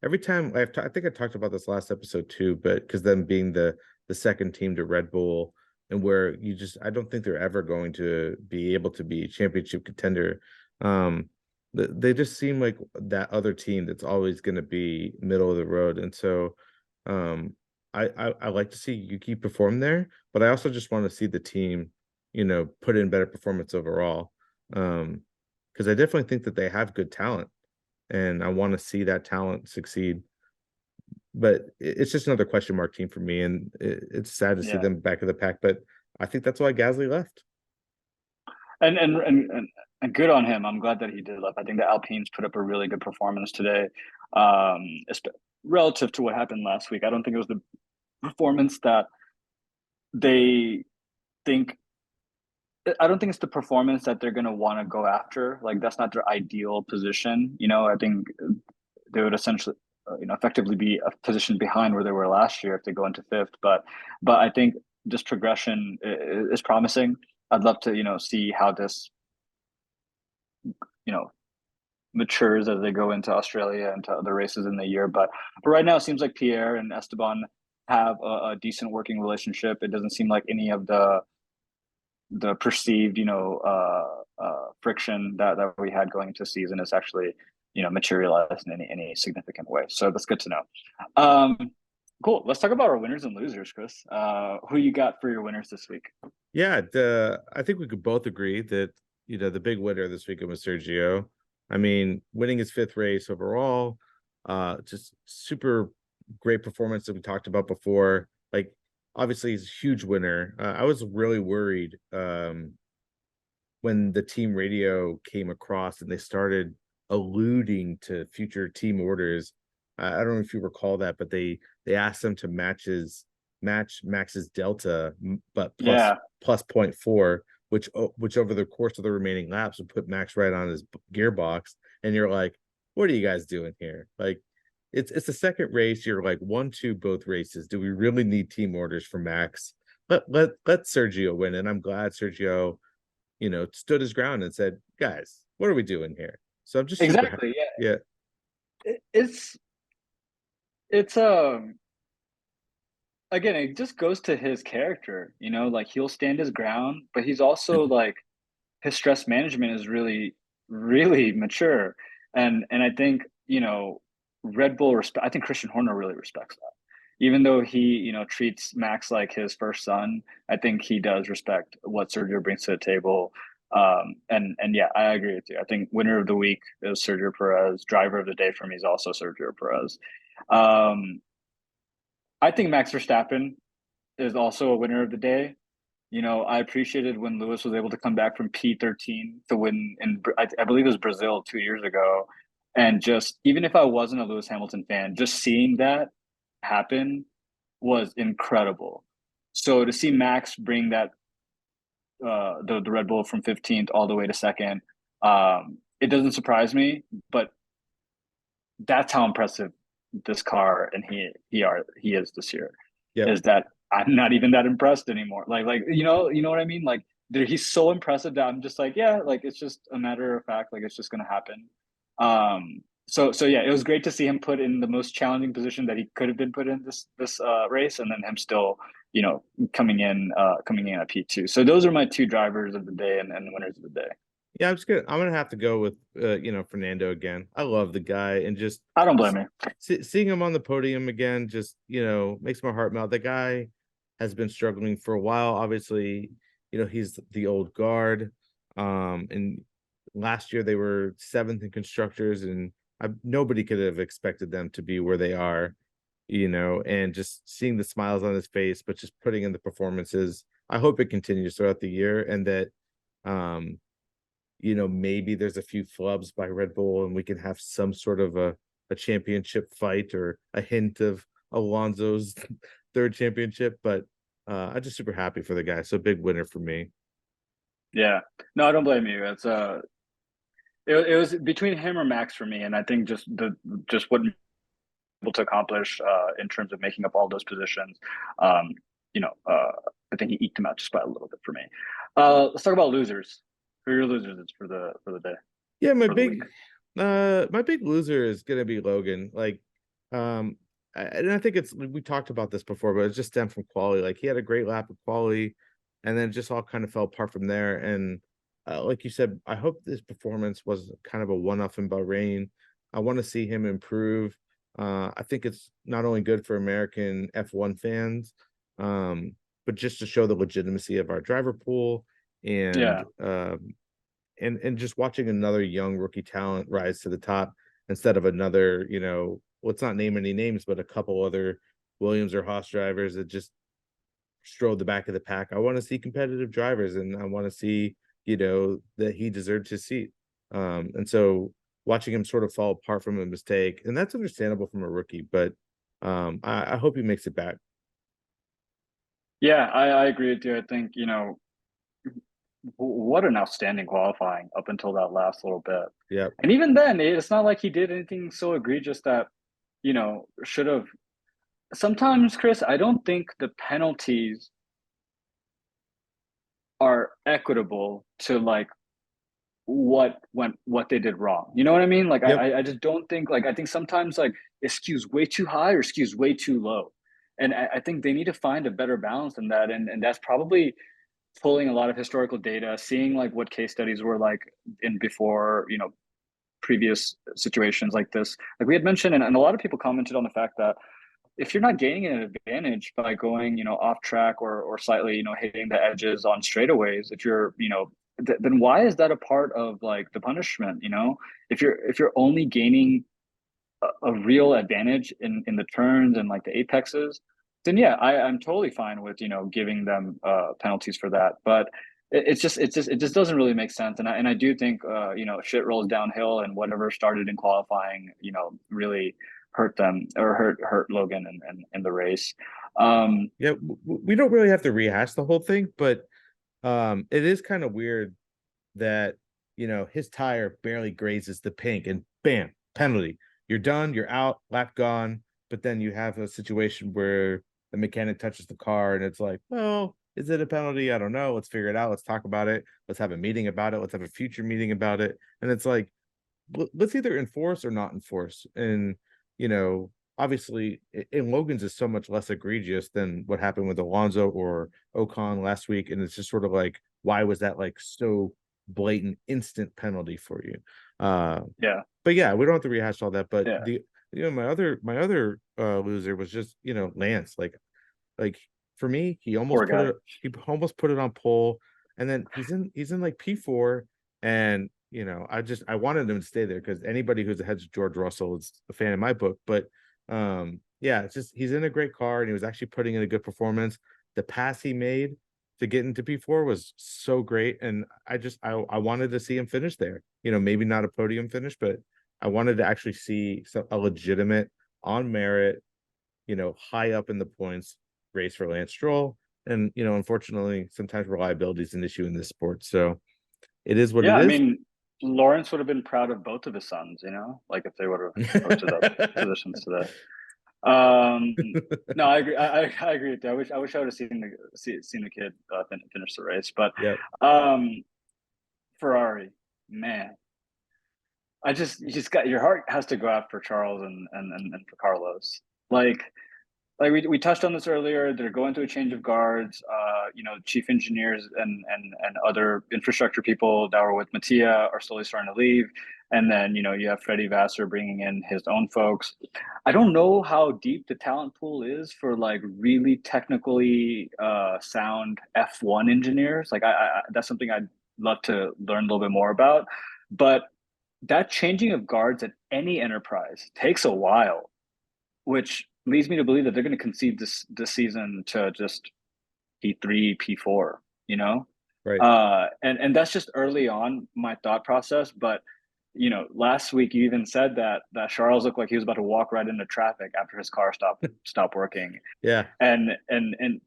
every time I think I talked about this last episode too, but because them being the second team to Red Bull, and where I don't think they're ever going to be able to be championship contender. They just seem like that other team that's always going to be middle of the road, and so I like to see Yuki perform there, but I also just want to see the team, put in better performance overall. Because I definitely think that they have good talent, and I want to see that talent succeed. But it's just another question mark team for me, and it's sad to see Yeah. them back of the pack. But I think that's why Gasly left. And good on him. I'm glad that he did left. I think the Alpines put up a really good performance today, relative to what happened last week. I don't think it was the performance that they think. I don't think it's the performance that they're going to want to go after. Like that's not their ideal position. I think they would essentially, effectively be a position behind where they were last year if they go into fifth. But I think this progression is promising. I'd love to, see how this, you know, matures as they go into Australia and to other races in the year. But right now, it seems like Pierre and Esteban have a decent working relationship. It doesn't seem like any of the perceived, friction that we had going into season is actually, materialized in any significant way. So that's good to know. Cool. Let's talk about our winners and losers, Chris. Who you got for your winners this week? Yeah, I think we could both agree that the big winner this weekend was Sergio. I mean, winning his fifth race overall, just super great performance that we talked about before. Like, obviously, he's a huge winner. I was really worried when the team radio came across and they started alluding to future team orders. I don't know if you recall that, but they asked him to match Max's delta, but Yeah. plus 0.4, which over the course of the remaining laps would put Max right on his gearbox. And you're like, what are you guys doing here? Like, it's the second race. You're like 1-2 both races. Do we really need team orders for Max? Let Sergio win. And I'm glad Sergio, stood his ground and said, guys, what are we doing here? So I'm just super happy. Exactly. Yeah. Yeah. It's again, it just goes to his character, like he'll stand his ground, but he's also like his stress management is really, really mature. And I think, Red Bull I think Christian Horner really respects that. Even though he, treats Max like his first son, I think he does respect what Sergio brings to the table. And yeah, I agree with you. I think winner of the week is Sergio Perez. Driver of the day for me is also Sergio Perez. I think Max Verstappen is also a winner of the day. I appreciated when Lewis was able to come back from P13 to win I believe it was Brazil 2 years ago. And just even if I wasn't a Lewis Hamilton fan, just seeing that happen was incredible. So to see Max bring that the Red Bull from 15th all the way to second, it doesn't surprise me, but that's how impressive this car and he is this year. Yeah. Is that I'm not even that impressed anymore. Like you know what I mean? Like he's so impressive that I'm just like, yeah, like it's just a matter of fact, like it's just gonna happen. So yeah, it was great to see him put in the most challenging position that he could have been put in this race, and then him still, coming in at P2. So those are my two drivers of the day and winners of the day. Yeah, I'm gonna have to go with Fernando again. I love the guy, and just I don't blame you. seeing him on the podium again just makes my heart melt. The guy has been struggling for a while. Obviously, he's the old guard. And last year they were seventh in constructors, and nobody could have expected them to be where they are. And just seeing the smiles on his face, but just putting in the performances. I hope it continues throughout the year, and that maybe there's a few flubs by Red Bull and we can have some sort of a championship fight or a hint of Alonso's third championship. But I'm just super happy for the guy. So big winner for me. Yeah. No, I don't blame you. It was between him or Max for me, and I think just what able to accomplish in terms of making up all those positions. I think he eked them out just by a little bit for me. Let's talk about losers. Who are your losers for the day? Yeah, my big loser is gonna be Logan. Like, And I think we talked about this before, but it just stemmed from quality. Like he had a great lap of quality, and then just all kind of fell apart from there. And like you said, I hope this performance was kind of a one-off in Bahrain. I want to see him improve. I think it's not only good for American F1 fans, but just to show the legitimacy of our driver pool Yeah. and just watching another young rookie talent rise to the top instead of another, let's not name any names, but a couple other Williams or Haas drivers that just strode the back of the pack. I want to see competitive drivers, and I want to see, that he deserved his seat. And so watching him sort of fall apart from a mistake, and that's understandable from a rookie, but I hope he makes it back. Yeah, I agree with you. I think, what an outstanding qualifying up until that last little bit. Yeah. And even then, it's not like he did anything so egregious that, should have. Sometimes, Chris, I don't think the penalties are equitable to like what they did wrong. You know what I mean? Like Yep. I just don't think like I think sometimes like it skews way too high or skews way too low. And I think they need to find a better balance than that. And that's probably pulling a lot of historical data, seeing like what case studies were like in before, previous situations like this. Like we had mentioned, and a lot of people commented on the fact that if you're not gaining an advantage by going, off track or slightly, hitting the edges on straightaways, if you're, then why is that a part of like the punishment? If you're only gaining a real advantage in the turns and like the apexes, then yeah, I'm totally fine with giving them penalties for that. But it just doesn't really make sense. And I do think shit rolls downhill, and whatever started in qualifying, really hurt them or hurt Logan in the race. Yeah, we don't really have to rehash the whole thing, but it is kind of weird that his tire barely grazes the pink and bam, penalty. You're done, you're out, lap gone. But then you have a situation where the mechanic touches the car and it's like, well, is it a penalty? I don't know. Let's figure it out. Let's talk about it. Let's have a meeting about it. Let's have a future meeting about it. And it's like, let's either enforce or not enforce. And obviously, in Logan's is so much less egregious than what happened with Alonso or Ocon last week, and it's just sort of like, why was that like so blatant instant penalty for you? Yeah, But yeah, we don't have to rehash all that. But yeah, my other loser was just Lance. Like for me, poor guy. he almost put it on pole, and then he's in like P4, and I wanted him to stay there because anybody who's ahead of George Russell is a fan in my book. But yeah, it's just he's in a great car and he was actually putting in a good performance. The pass he made to get into P4 was so great, and I wanted to see him finish there. Maybe not a podium finish, but I wanted to actually see a legitimate on merit, high up in the points race for Lance Stroll. And unfortunately, sometimes reliability is an issue in this sport. So it is what Yeah, it I is. mean, Lawrence would have been proud of both of his sons, like if they would have posted up positions today. Um, no, I agree. I agree with you. I wish I would have seen the kid finish the race, but Yep. um, Ferrari, man, you just got your heart has to go out for Charles and for Carlos. Like we touched on this earlier, they're going through a change of guards. Chief engineers and other infrastructure people that were with Mattia are slowly starting to leave, and then you have Freddie Vassar bringing in his own folks. I don't know how deep the talent pool is for like really technically sound F1 engineers. Like that's something I'd love to learn a little bit more about, but that changing of guards at any enterprise takes a while, which leads me to believe that they're going to concede this season to just P3, P4, Right. and that's just early on my thought process. But last week you even said that Charles looked like he was about to walk right into traffic after his car stopped working, Yeah. and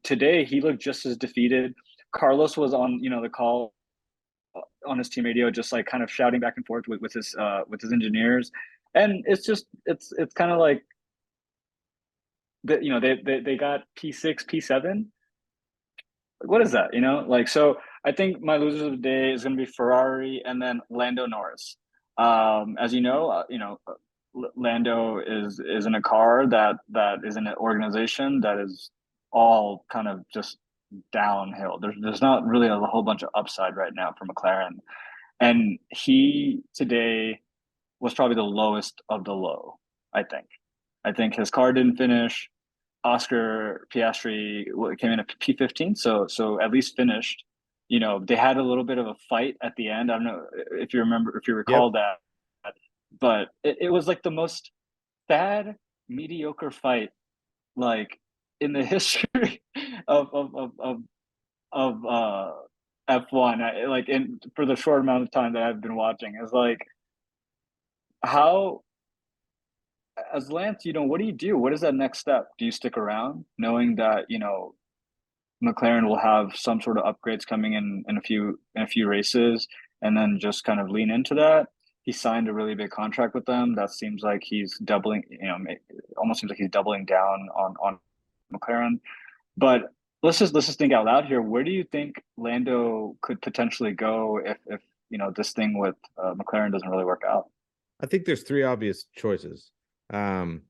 today he looked just as defeated. Carlos was on the call on his team radio, just like kind of shouting back and forth with his engineers, and it's kind of like that. They got P6, P7. What is that? Like, so I think my losers of the day is going to be Ferrari and then Lando Norris. As you know, Lando is in a car that is in an organization that is all kind of just downhill. There's not really a whole bunch of upside right now for McLaren, and he today was probably the lowest of the low. I think. I think his car didn't finish. Oscar Piastri came in at P15, so at least finished. You know, they had a little bit of a fight at the end. I don't know if you remember, if you recall Yep. that, but it was like the most sad, mediocre fight like in the history of of of of, of F1. Like in for the short amount of time that I've been watching, is like how as Lance, you know, what do you do? What is that next step? Do you stick around knowing that, you know, McLaren will have some sort of upgrades coming in a few races, and then just kind of lean into that? He signed a really big contract with them. That seems like he's doubling, you know, almost seems like he's doubling down on McLaren. But let's just think out loud here. Where do you think Lando could potentially go if you know this thing with McLaren doesn't really work out? I think there's three obvious choices. Um,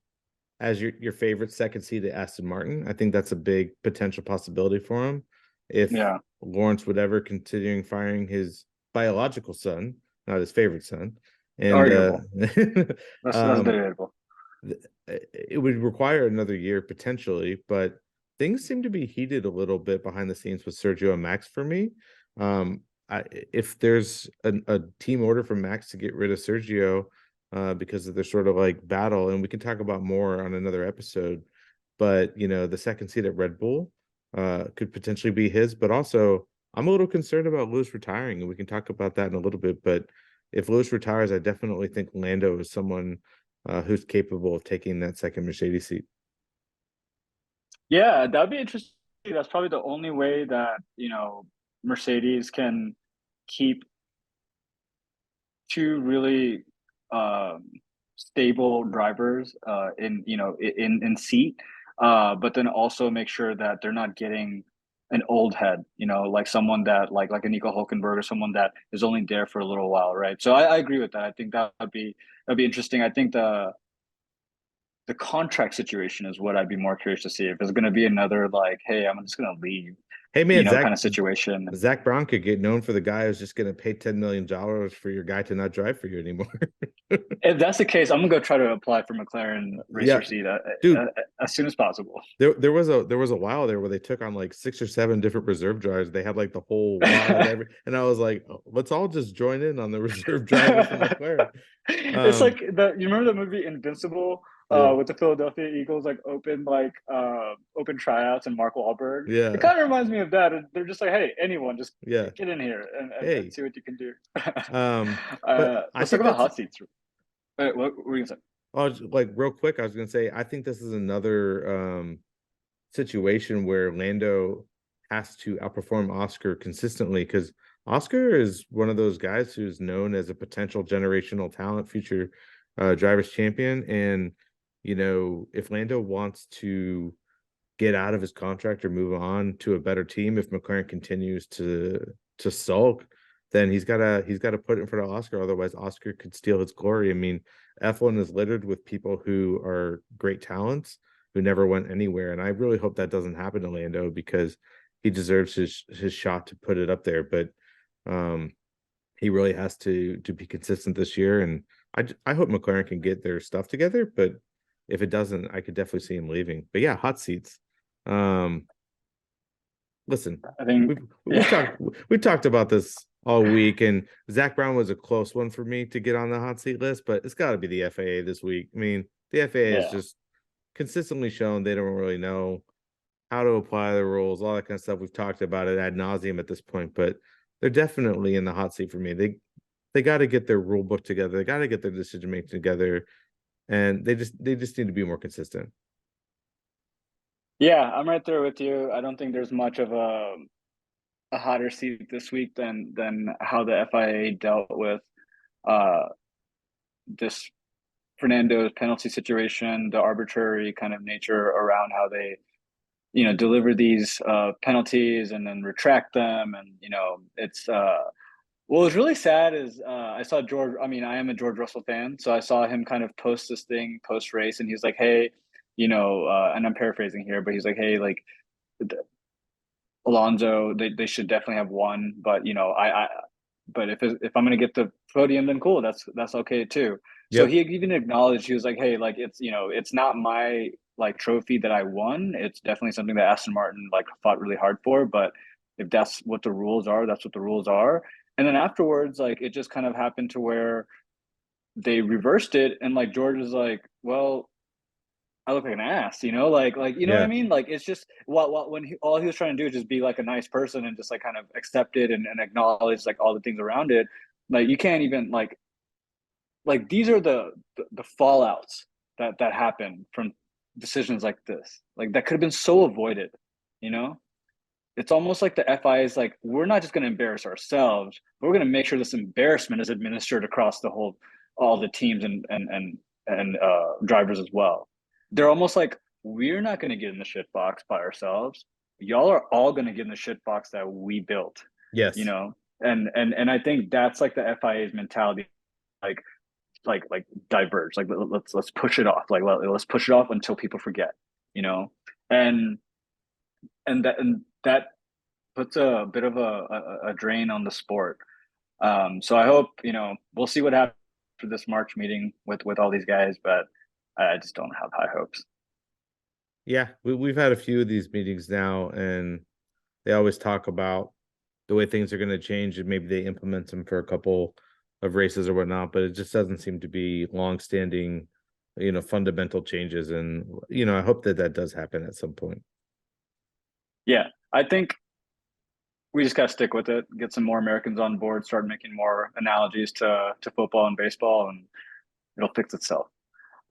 as your favorite second seed at Aston Martin, I think that's a big potential possibility for him. If Yeah, Lawrence would ever continuing firing his biological son, not his favorite son, and arguable. That's um, debatable. it would require another year potentially, but things seem to be heated a little bit behind the scenes with Sergio and Max for me. If there's a team order from Max to get rid of Sergio because of their sort of like battle, and we can talk about more on another episode, but you know, the second seat at Red Bull could potentially be his, but also I'm a little concerned about Lewis retiring, and we can talk about that in a little bit. But if Lewis retires, I definitely think Lando is someone who's capable of taking that second Mercedes seat. Yeah, that'd be interesting. That's probably the only way that, you know, Mercedes can keep two really um, stable drivers in, you know, in seat, but then also make sure that they're not getting an old head, you know, like someone that like a Nico Hulkenberg, or someone that is only there for a little while, right? So I agree with that. I think that'd be interesting. I think the contract situation is what I'd be more curious to see. If it's going to be another like, hey, I'm just going to leave, Hey you man, know, kind of situation. Zach Brown could get known for the guy who's just going to pay $10 million for your guy to not drive for you anymore. If that's the case, I'm gonna go try to apply for McLaren racer Yeah, seat dude, as soon as possible. there was a while there where they took on like 6 or 7 different reserve drivers. They had like the whole wide and I was like, oh, let's all just join in on the reserve driver for McLaren. It's Um, like you remember the movie Invincible yeah, with the Philadelphia Eagles like open tryouts and Mark Wahlberg. It yeah, kind of reminds me of that. They're just like, hey, anyone, just yeah. get in here and Hey, see what you can do. but I Let's talk think about that's hot seats. Wait, what were you gonna say? like real quick. I was gonna say I think this is another situation where Lando has to outperform Oscar consistently because Oscar is one of those guys who's known as a potential generational talent, future drivers champion. And, you know, if Lando wants to get out of his contract or move on to a better team, if McLaren continues to sulk, then he's gotta put it in front of Oscar. Otherwise, Oscar could steal his glory. I mean, F1 is littered with people who are great talents who never went anywhere. And I really hope that doesn't happen to Lando because he deserves his shot to put it up there. But um he really has to be consistent this year. And I hope McLaren can get their stuff together, but if it doesn't, I could definitely see him leaving. But yeah, hot seats. Um, listen, I think, we've yeah, talked about this all week, and Zach Brown was a close one for me to get on the hot seat list, but it's got to be the FAA this week. I mean, the FAA has yeah. just consistently shown they don't really know how to apply the rules, all that kind of stuff. We've talked about it ad nauseum at this point, but they're definitely in the hot seat for me. They got to get their rule book together. They got to get their decision making together, and they just need to be more consistent. Yeah, I'm right there with you. I don't think there's much of a hotter seat this week than how the FIA dealt with uh this Fernando's penalty situation, the arbitrary kind of nature around how they, you know, deliver these penalties and then retract them, and you know, it's What was really sad is I saw George. I mean, I am a George Russell fan, so I saw him kind of post this thing post race, and he's like, "Hey, and I'm paraphrasing here, but he's like, "Hey, like Alonso, they should definitely have won, but but if I'm gonna get the podium, then cool, that's okay too." So Yep. he even acknowledged, he was like, "Hey, like it's not my like trophy that I won. It's definitely something that Aston Martin like fought really hard for, but if that's what the rules are, that's what the rules are." And then afterwards, like it just kind of happened to where they reversed it, and like George was like, "Well, I look like an ass," like you know what I Yeah. mean? Like it's just what when all he was trying to do is just be like a nice person and just like kind of accept it and acknowledge like all the things around it. Like you can't even like these are the fallouts that happen from decisions like this. Like that could have been so avoided, you know? It's almost like the FI is like, we're not just gonna embarrass ourselves, but we're gonna make sure this embarrassment is administered across all the teams and drivers as well. They're almost like, we're not gonna get in the shit box by ourselves. Y'all are all gonna get in the shit box that we built, you Yes. know? And I think that's like the FIA's mentality, like like diverge. Like let's push it off. Like let's push it off until people forget, you know? And and that puts a bit of a drain on the sport. So I hope, we'll see what happens for this March meeting with all these guys, but I just don't have high hopes. Yeah, we've had a few of these meetings now, and they always talk about the way things are going to change, and maybe they implement them for a couple of races or whatnot, but it just doesn't seem to be long-standing, fundamental changes. And I hope that that does happen at some point. Yeah, I think we just gotta stick with it, get some more Americans on board, start making more analogies to football and baseball, and it'll fix itself.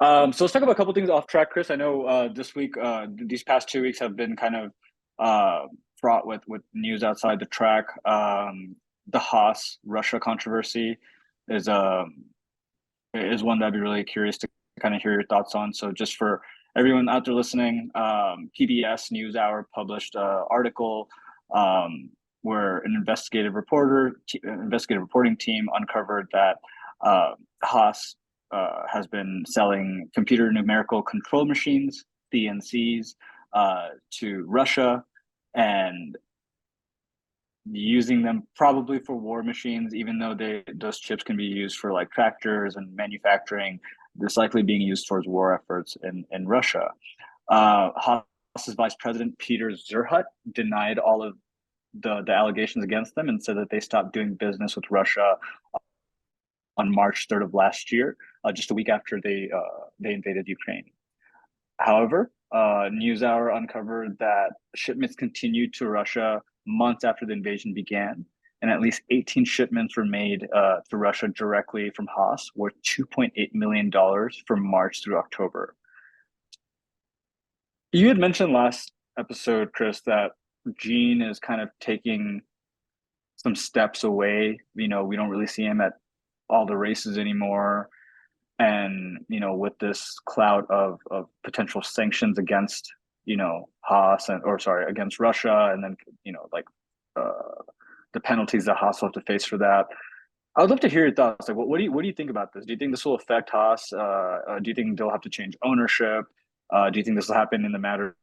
So let's talk about a couple things off track, Chris. I know this week, these past 2 weeks have been kind of fraught with news outside the track. The Haas Russia controversy is is one that I'd be really curious to kind of hear your thoughts on. So just for everyone out there listening, PBS NewsHour published an article where an investigative reporting team uncovered that Haas has been selling computer numerical control machines (CNCs) to Russia and using them probably for war machines, even though those chips can be used for like tractors and manufacturing. This likely being used towards war efforts in Russia. Haas's vice president Peter Zerhut denied all of the allegations against them and said that they stopped doing business with Russia on March 3rd of last year, just a week after they invaded Ukraine. However, NewsHour uncovered that shipments continued to Russia months after the invasion began, and at least 18 shipments were made to Russia directly from Haas, worth $2.8 million from March through October. You had mentioned last episode, Chris, that Gene is kind of taking some steps away. We don't really see him at all the races anymore. And with this cloud of potential sanctions against Haas against Russia, and then like uh, the penalties that Haas will have to face for that. I would love to hear your thoughts. Like, what do you think about this? Do you think this will affect Haas? Do you think they'll have to change ownership? Do you think this will happen in the matter of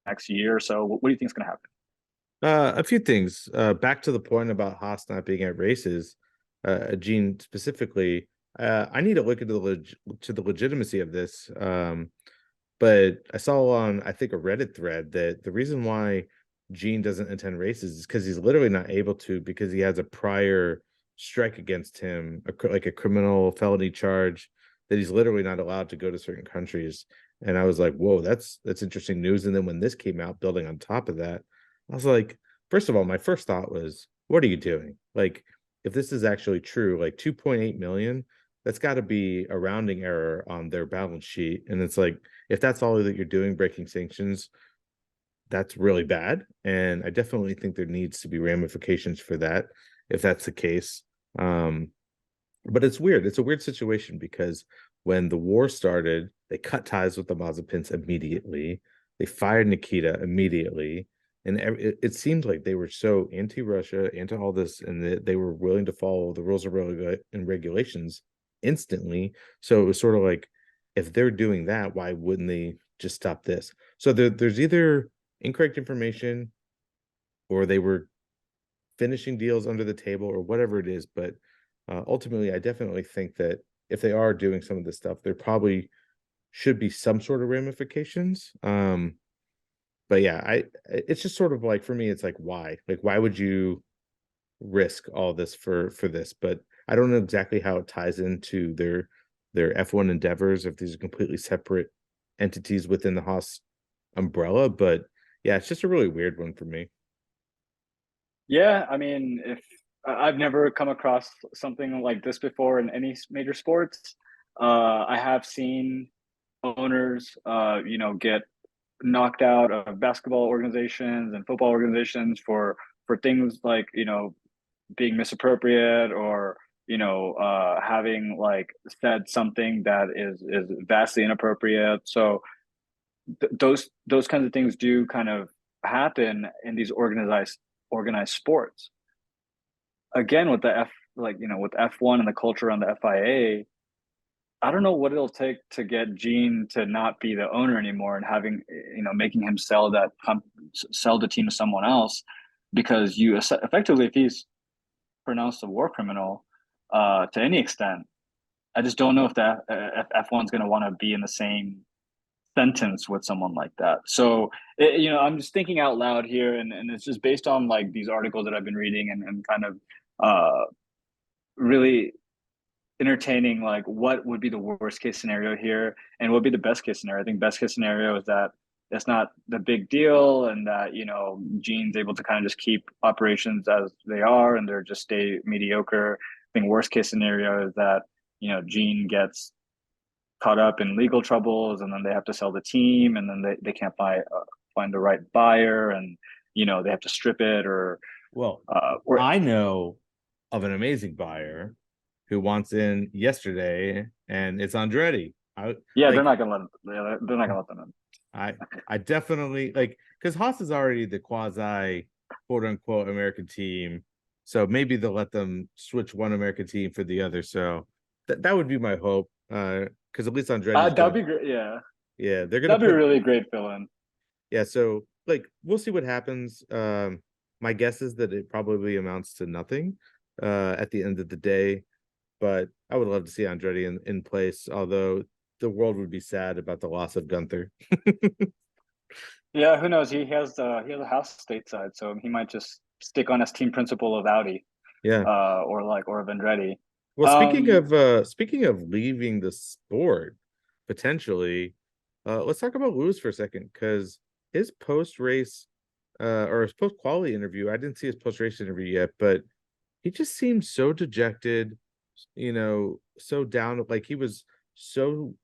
next year or so? What do you think is going to happen? A few things. Back to the point about Haas not being at races, Gene specifically. I need to look into the legitimacy of this. But I saw on, I think, a Reddit thread that the reason why Gene doesn't attend races is because he's literally not able to, because he has a prior strike against him, like a criminal felony charge, that he's literally not allowed to go to certain countries. And I was like, whoa, that's interesting news. And then when this came out, building on top of that, I was like, first of all, my first thought was, what are you doing? Like, if this is actually true, like 2.8 million, that's got to be a rounding error on their balance sheet. And it's like, if that's all that you're doing, breaking sanctions, that's really bad. And I definitely think there needs to be ramifications for that if that's the case. But it's weird. It's a weird situation because when the war started, they cut ties with the Mazepins immediately. They fired Nikita immediately. and it seemed like they were so anti-Russia, anti all this, and they were willing to follow the rules and regulations instantly. So it was sort of like, if they're doing that, why wouldn't they just stop this? So there's either incorrect information, or they were finishing deals under the table, or whatever it is. But ultimately, I definitely think that if they are doing some of this stuff, there probably should be some sort of ramifications. But yeah, it's just sort of like, for me, it's like, why? Like, why would you risk all this for this? But I don't know exactly how it ties into their F1 endeavors, if these are completely separate entities within the Haas umbrella. But yeah, it's just a really weird one for me. Yeah, I mean, if I've never come across something like this before in any major sports. I have seen owners, get knocked out of basketball organizations and football organizations for things like, being misappropriate, or having like said something that is vastly inappropriate. So those kinds of things do kind of happen in these organized sports. Again, with the with F1 and the culture around the FIA, I don't know what it'll take to get Gene to not be the owner anymore, and having, making him sell the team to someone else, because effectively, if he's pronounced a war criminal to any extent, I just don't know if F1's going to want to be in the same sentence with someone like that. So, I'm just thinking out loud here, and it's just based on like these articles that I've been reading, and kind of uh, really entertaining like what would be the worst case scenario here and what would be the best case scenario. I think best case scenario is that it's not the big deal, and that Gene's able to kind of just keep operations as they are, and they're just stay mediocre. I think worst case scenario is that Gene gets caught up in legal troubles, and then they have to sell the team, and then they can't find the right buyer, and they have to strip it, Well, or I know of an amazing buyer who wants in yesterday, and it's Andretti. I yeah, like they're not gonna let them in. I I definitely like, because Haas is already the quasi quote unquote American team. So maybe they'll let them switch one American team for the other. So that would be my hope. Because at least Andretti's That'd gonna, be great. Yeah, yeah, they're gonna that'd be a put, really great fill-in. yeah, so like we'll see what happens. My guess is that it probably amounts to nothing at the end of the day. But I would love to see Andretti in place, although the world would be sad about the loss of Gunther. Yeah, who knows? He has a house stateside, so he might just stick on his team principal of Audi, Yeah. or of Andretti. Well, Um, speaking of leaving the sport potentially, let's talk about Lewis for a second, because his post race or his post quality interview, I didn't see his post race interview yet, but he just seemed so dejected, so down, like he was so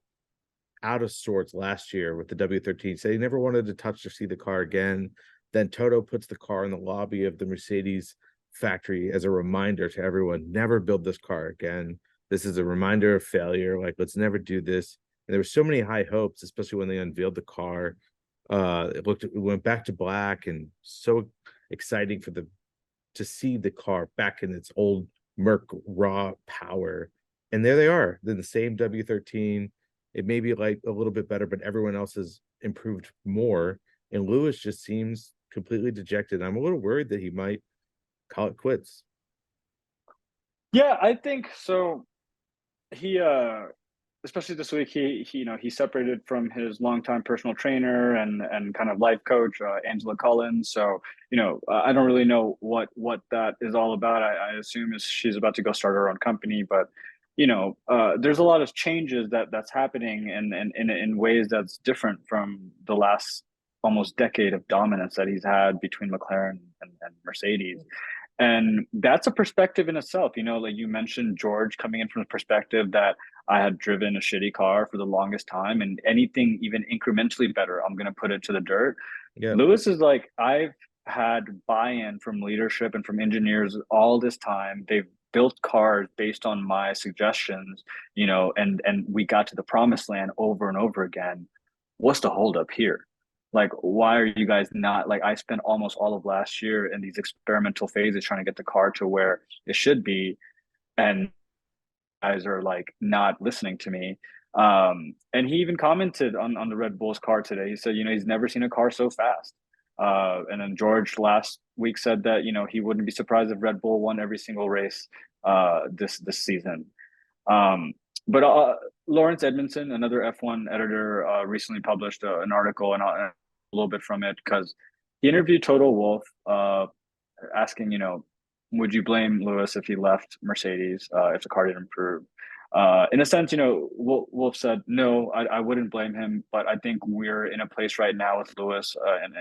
out of sorts last year with the W13. Said he never wanted to touch or see the car again. Then Toto puts the car in the lobby of the Mercedes factory as a reminder to everyone, never build this car again. This is a reminder of failure. Like, let's never do this. And there were so many high hopes, especially when they unveiled the car. It went back to black, and so exciting to see the car back in its old Merc raw power. And there they are. They're the same W13. It may be like a little bit better, but everyone else has improved more. And Lewis just seems completely dejected. I'm a little worried that he might call it quits. yeah, I think so. He especially this week, he separated from his longtime personal trainer and kind of life coach, Angela Collins. So I don't really know what that is all about. I assume is she's about to go start her own company, but there's a lot of changes that's happening in ways that's different from the last almost decade of dominance that he's had between McLaren and Mercedes. And that's a perspective in itself. Like you mentioned, George coming in from the perspective that I had driven a shitty car for the longest time, and anything even incrementally better, I'm going to put it to the dirt. Yeah. Lewis is like, I've had buy-in from leadership and from engineers all this time. They've built cars based on my suggestions, and we got to the promised land over and over again. What's the holdup here? Like, why are you guys not like? I spent almost all of last year in these experimental phases trying to get the car to where it should be, and guys are like not listening to me. And he even commented on the Red Bull's car today. He said, he's never seen a car so fast. And then George last week said that he wouldn't be surprised if Red Bull won every single race this season. Um, but Lawrence Edmondson, another F1 editor, recently published an article and a little bit from it because he interviewed Toto Wolff, asking, would you blame Lewis if he left Mercedes if the car didn't improve? In a sense, Wolf said, no, I wouldn't blame him, but I think we're in a place right now with Lewis, and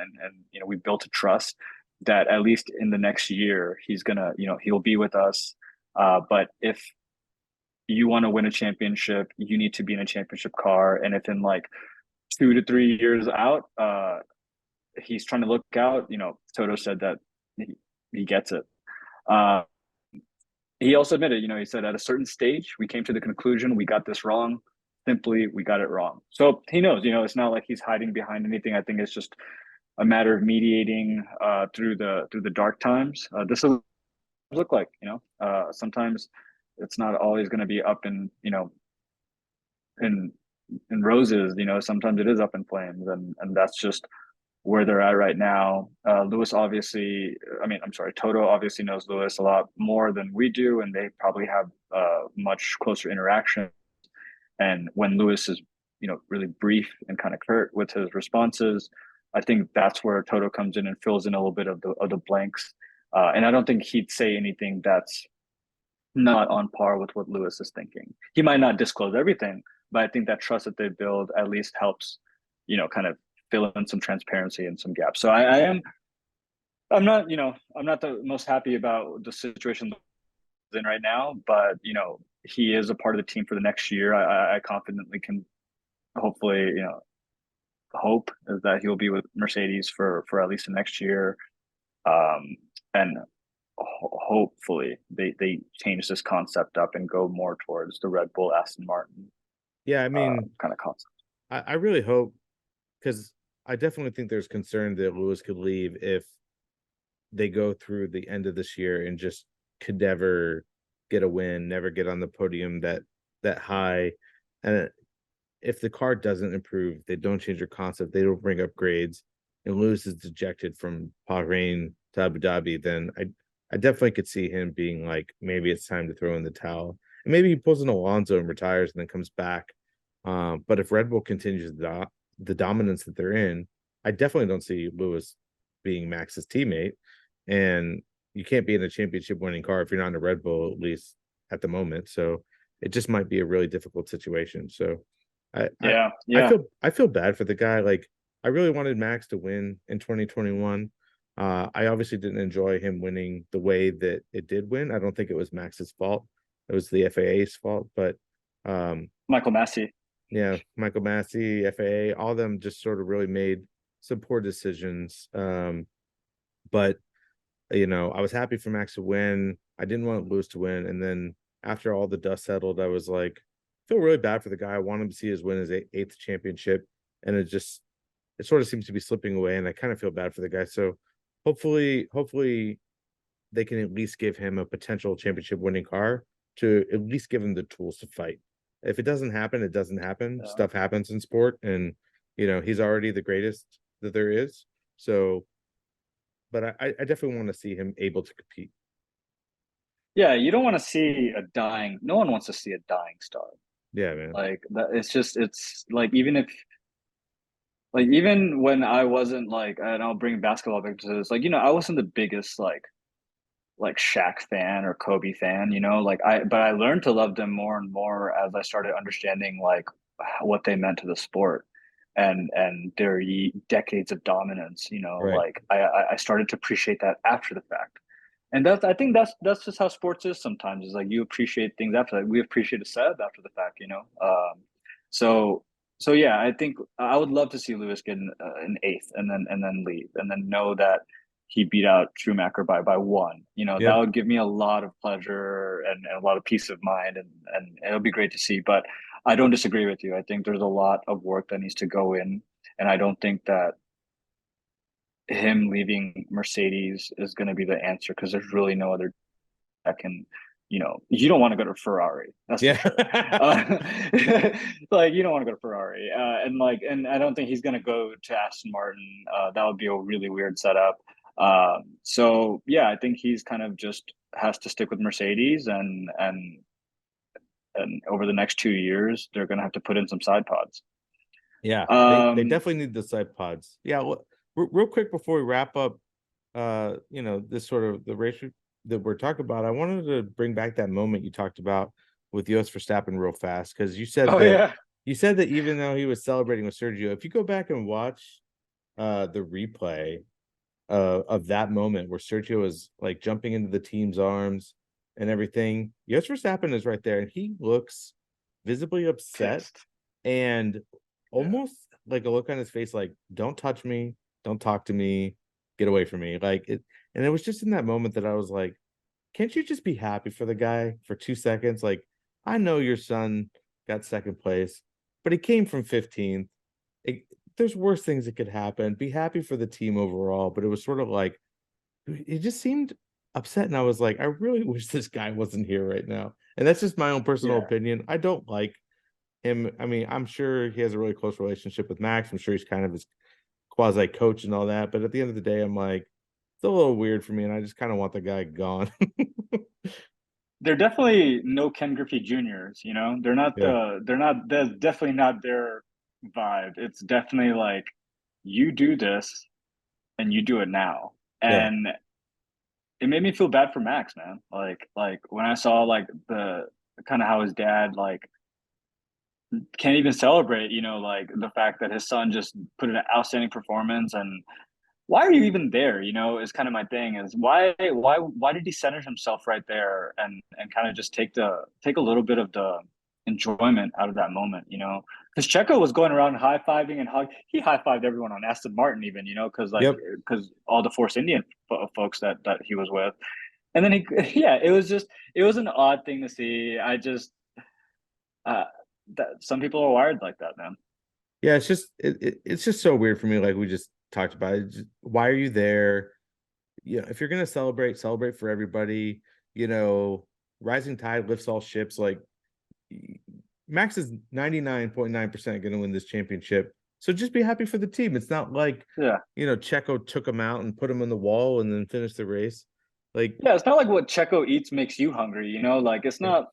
we built a trust that at least in the next year he's gonna, he'll be with us. But if you want to win a championship, you need to be in a championship car, and if in like 2 to 3 years out, he's trying to look out. Toto said that he gets it. Uh, he also admitted, he said at a certain stage, we came to the conclusion we got this wrong. Simply, we got it wrong. So he knows, it's not like he's hiding behind anything. I think it's just a matter of mediating through the dark times. This will look like, sometimes it's not always going to be up in in roses. Sometimes it is up in flames, and that's just where they're at right now. Lewis obviously, I'm sorry, Toto obviously knows Lewis a lot more than we do, and they probably have much closer interaction. And when Lewis is, really brief and kind of curt with his responses, I think that's where Toto comes in and fills in a little bit of the blanks. And I don't think he'd say anything that's not on par with what Lewis is thinking. He might not disclose everything, but I think that trust that they build at least helps, kind of fill in some transparency and some gaps. So I'm not the most happy about the situation in right now, but he is a part of the team for the next year. I confidently can hopefully, hope is that he'll be with Mercedes for at least the next year. And hopefully they change this concept up and go more towards the Red Bull Aston Martin Yeah, I mean, kind of concept. I really hope, because I definitely think there's concern that Lewis could leave if they go through the end of this year and just could never get a win, never get on the podium that high. And if the car doesn't improve, they don't change their concept, they don't bring upgrades, and Lewis is dejected from Bahrain to Abu Dhabi, then I definitely could see him being like, maybe it's time to throw in the towel. And maybe he pulls an Alonso and retires and then comes back. But if Red Bull continues the dominance that they're in, I definitely don't see Lewis being Max's teammate. And you can't be in a championship winning car if you're not in a Red Bull, at least at the moment. So it just might be a really difficult situation. So Yeah. I feel bad for the guy. Like, I really wanted Max to win in 2021. I obviously didn't enjoy him winning the way that it did win. I don't think it was Max's fault. It was the FAA's fault. But Michael Massey. yeah, Michael Massey, FAA, all of them just sort of really made some poor decisions. But I was happy for Max to win. I didn't want Lewis to win. And then after all the dust settled, I was like, I feel really bad for the guy. I want him to see his win his eighth championship. And it sort of seems to be slipping away. And I kind of feel bad for the guy. So hopefully they can at least give him a potential championship winning car to at least give him the tools to fight. If it doesn't happen, it doesn't happen. Yeah. Stuff happens in sport, and he's already the greatest that there is. So, but I definitely want to see him able to compete. Yeah, you don't want to see no one wants to see a dying star. Yeah, man. Like that, it's like even when I wasn't like, and I'll bring basketball back to this, like, I wasn't the biggest like Shaq fan or Kobe fan, but I learned to love them more and more as I started understanding like what they meant to the sport and their decades of dominance, Right. like I started to appreciate that after the fact. And I think that's just how sports is sometimes. Is like you appreciate things after that. We appreciate a Seb after the fact. So so yeah, I think I would love to see Lewis get an eighth and then leave and then know that he beat out Schumacher by one. That Yep. would give me a lot of pleasure and a lot of peace of mind, and it'll be great to see. But I don't disagree with you. I think there's a lot of work that needs to go in, and I don't think that him leaving Mercedes is going to be the answer because there's really no other that can, you don't want to go to Ferrari, that's for Yeah. sure. Uh, like you don't want to go to Ferrari, and I don't think he's going to go to Aston Martin. That would be a really weird setup. So yeah, I think he's kind of just has to stick with Mercedes, and over the next 2 years, they're going to have to put in some side pods. Yeah, they Um, definitely need the side pods. Yeah, well, real quick before we wrap up, this sort of the race that we're talking about, I wanted to bring back that moment you talked about with Jos Verstappen real fast because oh yeah, you said that even though he was celebrating with Sergio, if you go back and watch the replay of that moment where Sergio is like jumping into the team's arms and everything, Jos Verstappen is right there and he looks visibly upset pissed. and Yeah, almost like a look on his face like, don't touch me, don't talk to me, get away from me. Like it, and it was just in that moment that I was like, can't you just be happy for the guy for 2 seconds? Like, I know your son got second place, but he came from 15th. It, there's worse things that could happen. Be happy for the team overall. But it was sort of like it just seemed upset. And I was like, I really wish this guy wasn't here right now. And that's just my own personal yeah. opinion. I don't like him. I mean, I'm sure he has a really close relationship with Max. I'm sure he's kind of his quasi coach and all that. But at the end of the day, I'm like, it's a little weird for me, and I just kind of want the guy gone. They're definitely no Ken Griffey Juniors. Yeah, they're not. That's definitely not their vibe. It's definitely like you do this and you do it now. yeah, And it made me feel bad for Max, man. Like when I saw like the kind of how his dad like can't even celebrate, like the fact that his son just put in an outstanding performance. And why are you even there, is kind of my thing. Is why did he center himself right there and kind of just take a little bit of the enjoyment out of that moment, because Checo was going around high-fiving and he high-fived everyone on Aston Martin even, yep. because all the Force Indian folks that he was with. And then yeah, it was an odd thing to see. I just uh that some people are wired like that, man. Yeah, it's just so weird for me. Like we just talked about it. Why are you there? If you're gonna celebrate, celebrate for everybody. Rising tide lifts all ships. Like Max is 99.9% going to win this championship. So just be happy for the team. It's not like, Yeah. Checo took him out and put him on the wall and then finished the race. Like, Yeah, it's not like what Checo eats makes you hungry, like it's yeah,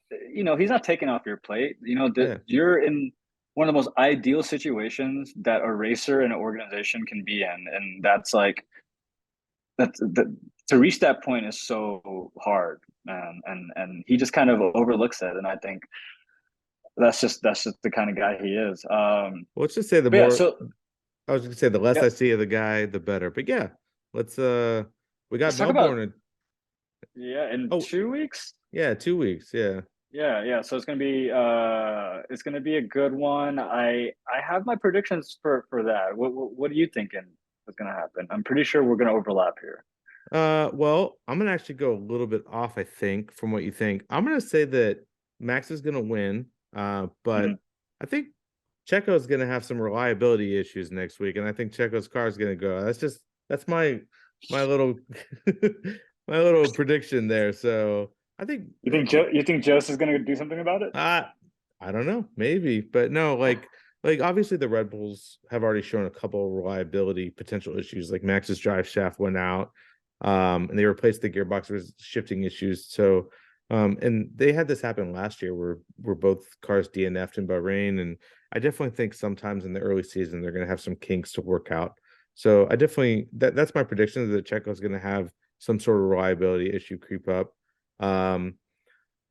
not, he's not taking off your plate. That yeah, you're in one of the most ideal situations that a racer and an organization can be in. And that's like that to reach that point is so hard, man. And he just kind of overlooks it. And I think that's just the kind of guy he is. let's just say But yeah, so I was going to say the less yeah, I see of the guy, the better. But yeah, let's, we got let's talk about, Melbourne. yeah, in Oh, 2 weeks. yeah, 2 weeks. Yeah. Yeah, yeah. So it's gonna be a good one. I have my predictions for that. What are you thinking is gonna happen? I'm pretty sure we're gonna overlap here. Well, I'm gonna actually go a little bit off, I think, from what you think. I'm gonna say that Max is gonna win, Mhm. but I think Checo's gonna have some reliability issues next week, and I think Checo's car is gonna go. That's my little my little prediction there. So I think You think Jose is gonna do something about it? uh, I don't know, maybe, but no, like obviously the Red Bulls have already shown a couple of reliability potential issues. Like Max's drive shaft went out, and they replaced the gearbox with shifting issues. So, and they had this happen last year where both cars DNF'd in Bahrain, and I definitely think sometimes in the early season they're going to have some kinks to work out. So I definitely that's my prediction that Checo is going to have some sort of reliability issue creep up. Um,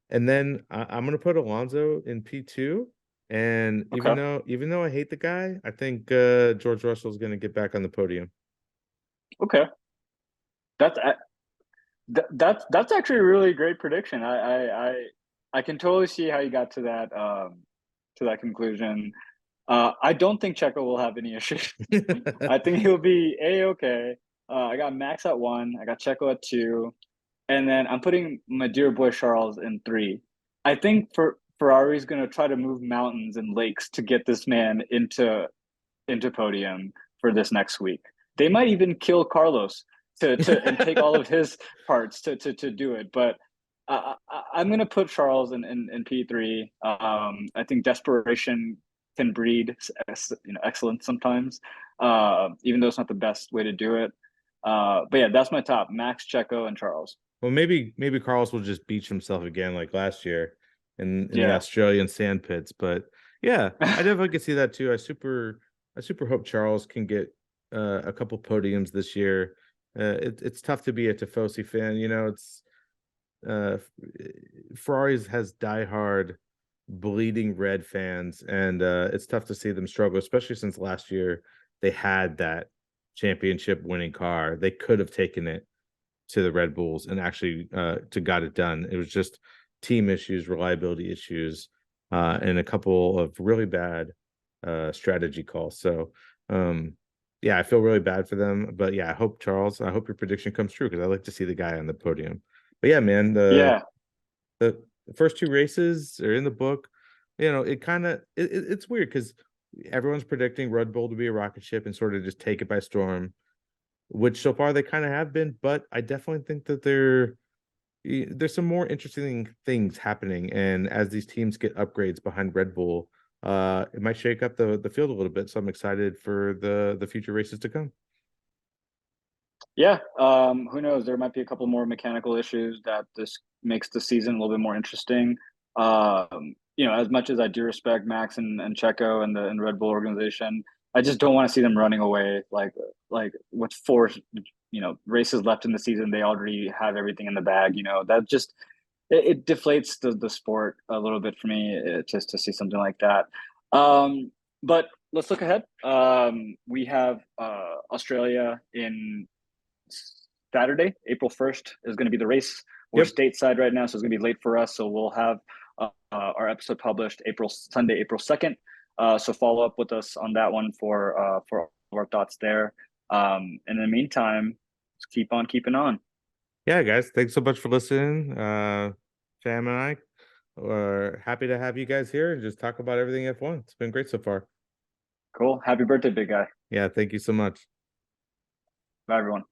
and then I'm gonna put Alonso in P2. And even Okay, though I hate the guy, I think George Russell's gonna get back on the podium. okay. That's that's actually a really great prediction. I can totally see how you got to that conclusion. I don't think Checo will have any issues. I think he'll be a-okay. I got Max at one. I got Checo at two. And then I'm putting my dear boy Charles in three. I think Ferrari's going to try to move mountains and lakes to get this man into podium for this next week. They might even kill Carlos to and take all of his parts to do it. But I'm gonna put Charles in P3. I think desperation can breed excellence sometimes, even though it's not the best way to do it. But yeah, that's my top: Max, Checo, and Charles. Well, maybe Carlos will just beach himself again like last year in the Yeah. Australian sand pits. But yeah, I definitely can see that too. I super hope Charles can get a couple podiums this year. It's tough to be a Tifosi fan, you know. It's uh Ferraris has diehard bleeding red fans, and it's tough to see them struggle, especially since last year they had that championship winning car. They could have taken it to the Red Bulls and actually to got it done. It was just team issues, reliability issues, and a couple of really bad strategy calls. So yeah, I feel really bad for them. But yeah, I hope your prediction comes true because I like to see the guy on the podium. But yeah, man, Yeah. the first two races are in the book. You know, it's weird because everyone's predicting Red Bull to be a rocket ship and sort of just take it by storm, which so far they kind of have been. But I definitely think that there's some more interesting things happening, and as these teams get upgrades behind Red Bull, it might shake up the field a little bit. So I'm excited for the future races to come. Yeah. Who knows? There might be a couple more mechanical issues that this makes the season a little bit more interesting. As much as I do respect Max and Checo and Red Bull organization, I just don't want to see them running away like with four, races left in the season. They already have everything in the bag. That just it deflates the sport a little bit for me, just to see something like that. But let's look ahead. We have Australia in Saturday, April 1st is going to be the race. We're Yep. stateside right now, so it's going to be late for us. So we'll have our episode published Sunday, April 2nd. So follow up with us on that one for our thoughts there. In the meantime, let's keep on keeping on. Yeah, guys, thanks so much for listening. Sam and I are happy to have you guys here and just talk about everything F1. It's been great so far. Cool. Happy birthday, big guy. Yeah, thank you so much. Bye, everyone.